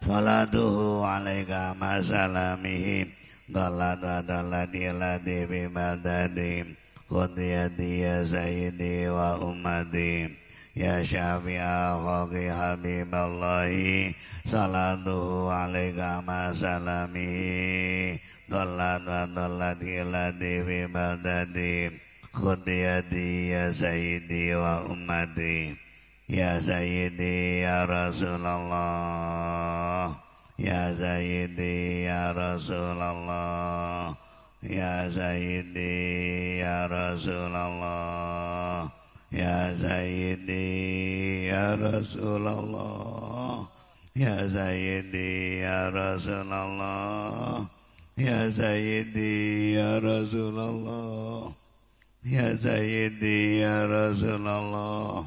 salatuhu alaika ma salamihi salat wa dalat hilati bibaldati khud biyadi ya sayyidi wa ummati ya syafi'al khalqi habiballahi salatuhu alaika ma salamihi salat wa dalat hilati bibaldati khud biyadi ya sayyidi wa ummati ya sayyidi ya Rasulullah ya sayyidi ya Rasulullah ya sayyidi ya Rasulullah ya sayyidi ya Rasulullah ya sayyidi ya Rasulullah ya sayyidi ya Rasulullah ya sayyidi ya Rasulullah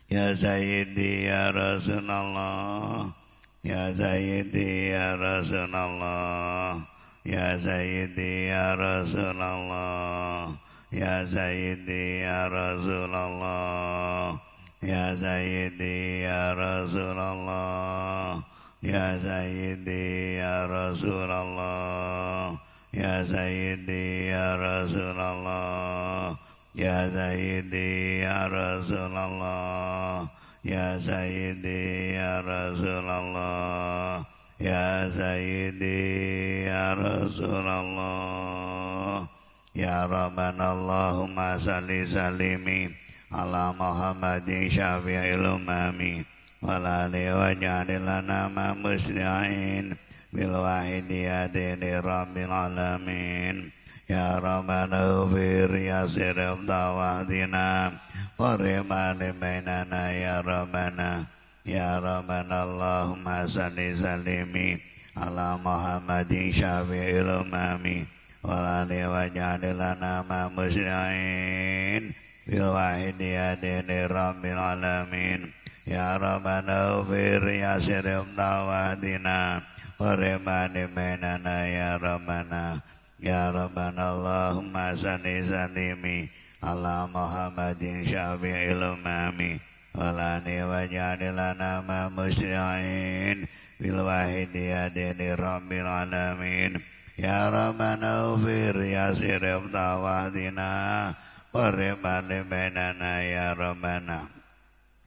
ya sayyidi ya Rasulullah ya sayyidi ya Rasulullah ya sayyidi ya Rasulullah ya sayyidi ya Rasulullah ya sayyidi ya Rasulullah ya sayyidi ya Rasulullah ya sayyidi ya Rasulullah ya sayyidi ya Rasulullah ya sayyidi ya Rasulullah ya sayyidi ya Rasulullah ya Rabbana Allahumma salli salimi ala Muhammadin syafi'il umami wala alihi wa ja'alilana ma musli'in bil wahidiyati li rabbil alamin ya Rabbana ufir ya sirif tawahdina qarima libainana ya Rabbana ya Rabbana Allahumma salli salimi ala Muhammadin syafi'il umami wala alihi wa ja'alilana ma musli'in bil wahidiyati li rabbil alamin ya Rabbana ufir ya sirif tawahdina qarima libainana ya Rabbana ya Rabbana Allahumma salli salimi ala Muhammadin syafi'il umami wala alihi wa ja'alilana ma musli'in bil wahidiyati li rabbil alamin ya Rabbana ufir ya sirif tawahdina qarima libainana ya Rabbana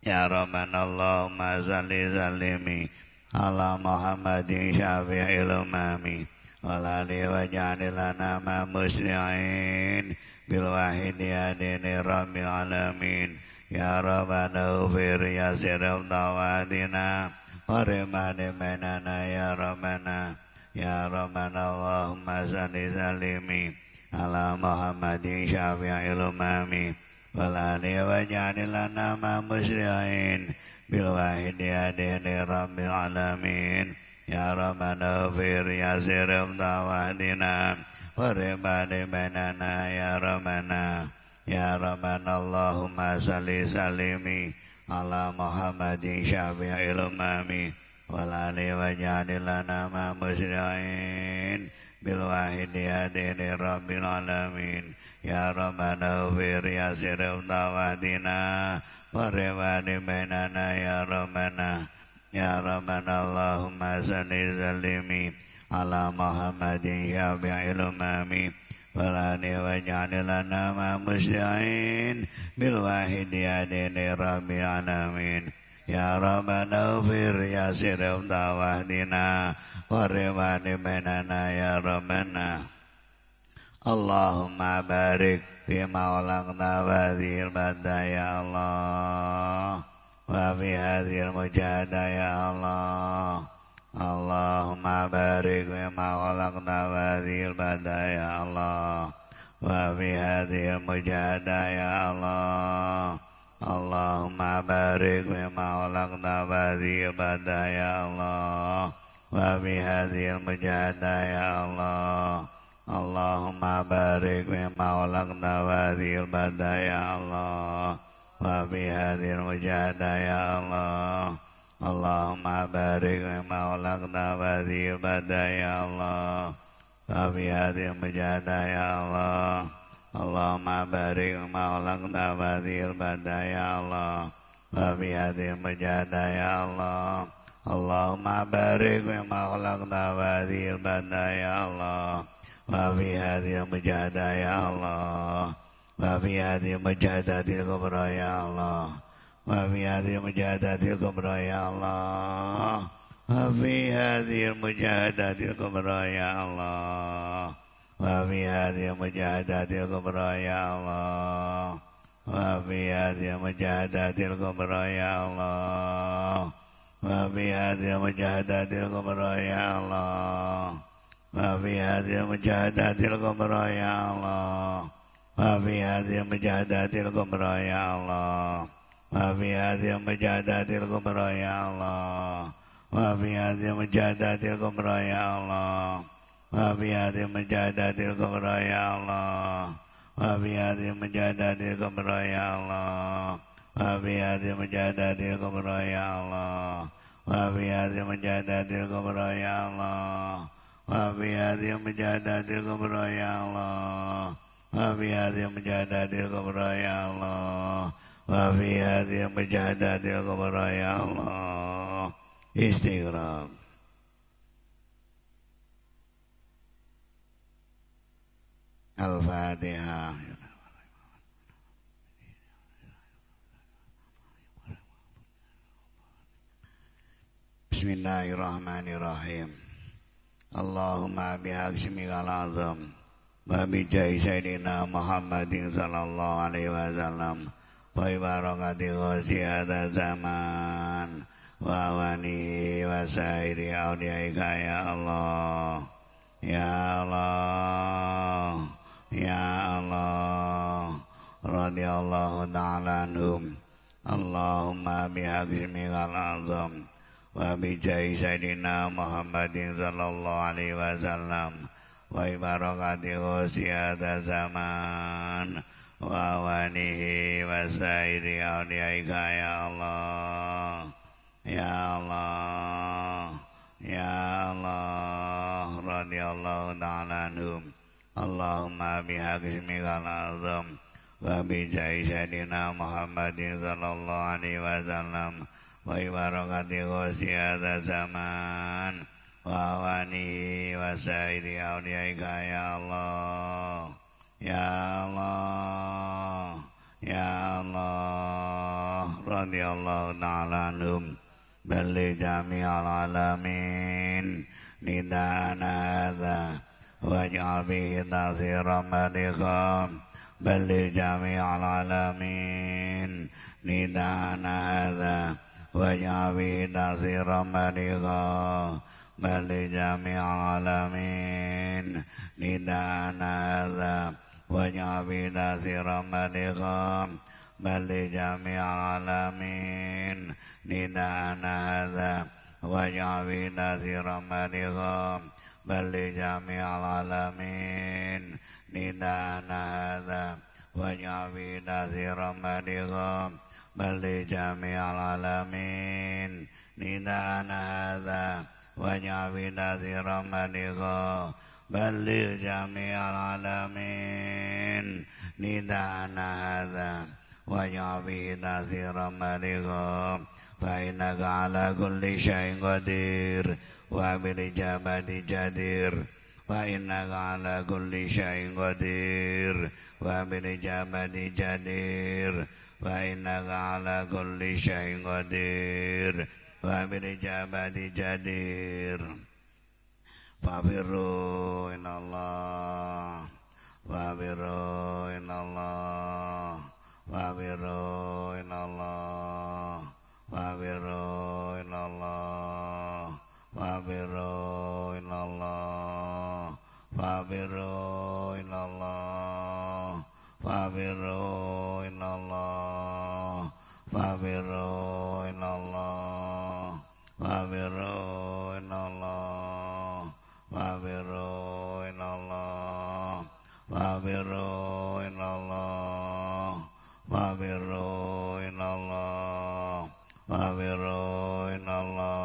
ya Rabbana Allahumma salli salimi ala Muhammadin syafi'il umami wala alihi wa ja'alilana ma musli'in bil wahidiyati li rabbil alamin ya Rabbana ufir ya sirif tawahdina qarima libainana ya Rabbana ya Rabbana Allahumma salli salimi ala Muhammadin syafi'il umami wala alihi wa ja'alilana ma musli'in bil wahidiyati li rabbil alamin ya Rabbana ufir ya sirif tawahdina qarima libainana ya Rabbana ya Rabbana Allahumma salli salimi ala Muhammadin syafi'il umami wala alihi wa ja'alilana ma musli'in bil wahidiyati li rabbil alamin ya Rabbana ufir ya sirif tawahdina qarima libainana ya Rabbana ya Rabbana Allahumma salli salimi ala Muhammadin syafi'il umami wala alihi wa ja'alilana ma musli'in bil wahidiyati li rabbil alamin ya Rabbana ufir ya sirif tawahdina qarima libainana ya Rabbana Allahumma barik fi ma'ulaqna wa dhil badda ya Allah وفي هذه المجاهدة يا الله اللهم بارك فيما خلقنا وهذه البلدة يا الله وفي هذه المجاهدة يا الله اللهم بارك فيما خلقنا وهذه البلدة يا الله وفي هذه المجاهدة يا الله اللهم بارك فيما خلقنا وهذه البلدة يا الله وفي هذه المجاهدة يا الله اللهم بارك فيما خلقنا وهذه البلدة يا الله وفي هذه المجاهدة يا الله اللهم بارك فيما خلقنا وهذه البلدة يا الله وفي هذه المجاهدة يا الله اللهم بارك فيما خلقنا وهذه البلدة يا الله وفي هذه المجاهدة يا الله وفي هذه المجاهدة الكبرى يا الله وفي هذه المجاهدة الكبرى يا الله وفي هذه المجاهدة الكبرى يا الله وفي هذه المجاهدة الكبرى يا الله وفي هذه المجاهدة الكبرى يا الله وفي هذه المجاهدة الكبرى يا الله وفي هذه المجاهدة الكبرى يا الله وفي هذه المجاهدات الكبرى يا الله وفي هذه المجاهدات الكبرى يا الله وفي هذه المجاهدات الكبرى يا الله وفي هذه المجاهدات الكبرى يا الله وفي هذه المجاهدات الكبرى يا الله وفي هذه المجاهدات الكبرى يا الله وفي هذه المجاهدات الكبرى يا الله وفي هذه المجاهدات الكبرى يا الله وفي هذه المجاهدات الكبرى يا الله وفي هذه المجاهدات الكبرى يا الله استغراق الفاتحة بسم الله الرحمن الرحيم اللهم بحق اسمك العظيم وبجاه سيدنا محمد صلى الله عليه وسلم وبركات غوث هذا الزمان وأوانه وسائر أوليائك يا الله يا الله يا الله رضي الله تعالى عنهم اللهم بحق اسمك العظيم وبجاه سيدنا محمد صلى الله عليه وسلم وبركات غوث هذا الزمان وأوانه وسائر أوليائك يا الله يا الله يا الله رضي الله تعالى عنهم اللهم بحق اسمك العظيم وبجاه سيدنا محمد صلى الله عليه وسلم وبركات غوث هذا الزمان وأوانه وسائر أوليائك يا الله يا الله يا الله رضي الله تعالى عنهم بل جميع العالمين نداءنا هذا واجعل به تأثيرا بليغا بل جميع العالمين نداءنا هذا واجعل به تأثيرا بليغا بل جميع العالمين نداءنا هذا واجعل به تأثيرا بليغا بل جميع العالمين نداءنا هذا واجعل به تأثيرا بليغا بل جميع العالمين نداءنا هذا واجعل به تأثيرا بليغا بل جميع العالمين نداءنا هذا واجعل به تأثيرا بليغا بل جميع العالمين نداءنا هذا واجعل به تأثيرا بليغا فإنك على كل شيء قدير وبالإجابة جدير فإنك على كل شيء قدير وبالإجابة جدير فإنك على كل شيء قدير وبالإجابة جدير فابروا إن الله فابروا إن الله فابروا إن الله Fabiru ilallah, fabiru ilallah, fabiru ilallah, fabiru ilallah, fabiru ilallah, fabiru ilallah, fabiru ilallah, fabiru ilallah, fabiru ilallah, fabiru ilallah,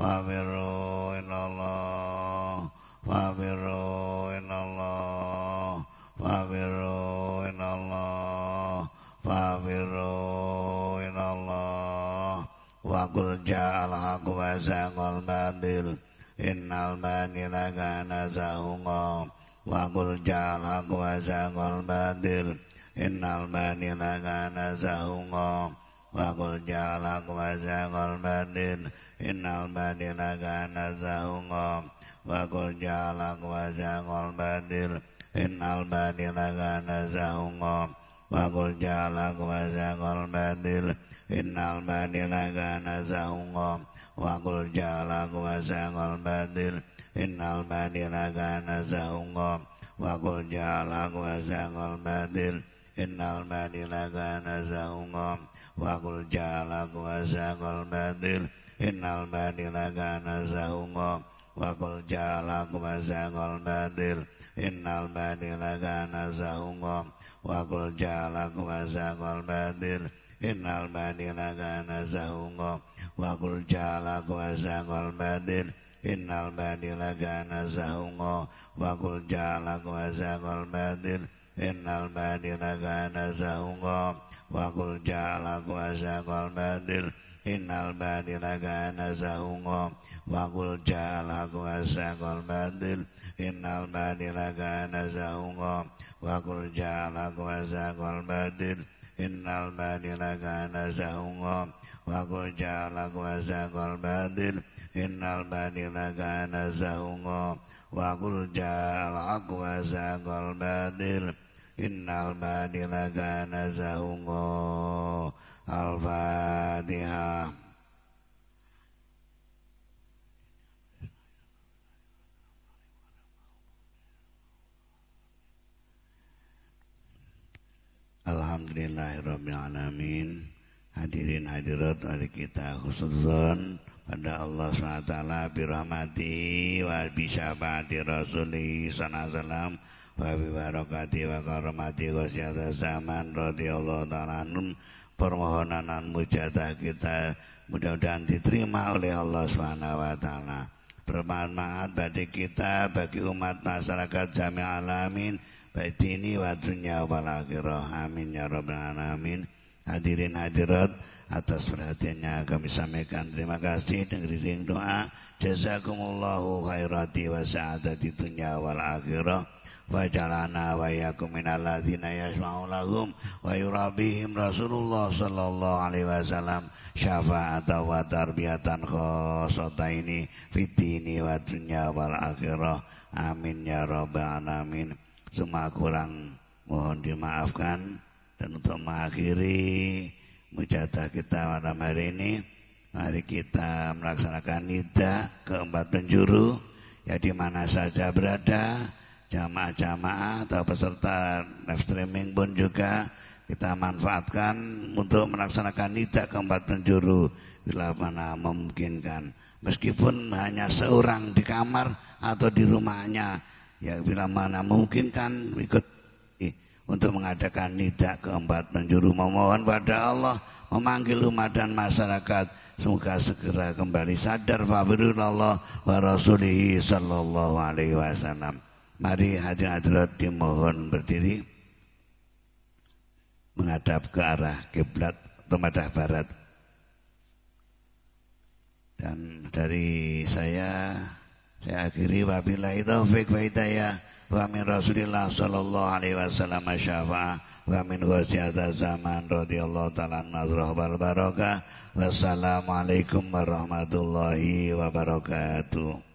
fabiru ilallah, fabiru ilallah, fabiru ilallah, fabiru ilallah. Wa qul ja'al haqqu wa zaqal batil innal batila kana zahuqa. Wa qul ja'al haqqu wa zaqal batil innal batila kana zahuqa. Wa qul ja'al haqqu wa zaqal batil innal batila kana zahuqa. Wa qul ja'al haqqu wa zaqal batil innal batila kana zahuqa. Wa qul ja'al haqqu wa zaqal batil innal batila kana zahuqa. Wa qul ja'al haqqu wa zaqal batil innal batila kana zahuqa. Wa qul ja'al haqqu wa zaqal batil innal batila kana zahuqa. Wa qul ja'al haqqu wa zaqal batil innal batila kana zahuqa. Wa qul ja'al haqqu wa zaqal batil innal batila kana zahuqa. Wa qul ja'al haqqu wa zaqal batil innal batila kana zahuqa. Wa qul ja'al haqqu wa zaqal batil innal batila kana zahuqa. Wa qul ja'al haqqu wa zaqal batil innal batila kana zahuqa. Wa qul ja'al haqqu wa zaqal batil innal batila kana zahuqa. Wa qul ja'al haqqu wa zaqal batil innal batila kana zahuqa. Wa qul ja'al haqqu wa zaqal batil innal batila kana zahuqa. Wa qul ja'al haqqu wa zaqal batil innal batila kana zahuqa. Wa qul ja'al haqqu wa zaqal batil innal batila kana zahuqa. Al-Fatihah. Alhamdulillahirabbil alamin. Hadirin hadirat mari kita khususun pada Allah SWT birahmati wa bisyafaati rasulih sallallahu wa bibarakati wa karamati wa syahada zaman radhiyallahu ta'ala anhum. Permohonan dan mujadah kita mudah-mudahan diterima oleh Allah SWT. Bermanfaat bagi kita, bagi umat masyarakat jami' alamin, baik dini wa dunya wal akhirah. Amin ya rabbal alamin. Hadirin hadirat, atas perhatiannya kami sampaikan terima kasih dan iring doa. Jazakumullahu khairati wa sa'adati dunya wal akhirah. Wa jalana wa yakum minal ladzina yasma'u lahum wa yurabihim Rasulullah sallallahu alaihi wasallam syafa'atan wa tarbiyatan khossataini fid dini wa dunya wal akhirah. Amin ya rabbal alamin. Semua kurang mohon dimaafkan. Dan untuk mengakhiri mujadah kita malam hari ini, mari kita melaksanakan nida keempat penjuru ya di mana saja berada, jamaah-jamaah atau peserta live streaming pun juga kita manfaatkan untuk melaksanakan nida keempat penjuru bila mana memungkinkan. Meskipun hanya seorang di kamar atau di rumahnya, ya bila mana memungkinkan ikut untuk mengadakan nida keempat penjuru, memohon pada Allah, memanggil umat dan masyarakat semoga segera kembali sadar fa'firullah wa rasulihi sallallahu alaihi wasallam. Mari hadirin hadirat dimohon berdiri menghadap ke arah kiblat atau madhah barat. Dan dari saya akhiri wabillahi taufik wa hidayah. Wa min Rasulillah sallallahu alaihi wasallam syafa'a wa min wasiata zaman radhiyallahu ta'ala nazrah wal barakah. Wassalamualaikum warahmatullahi wabarakatuh.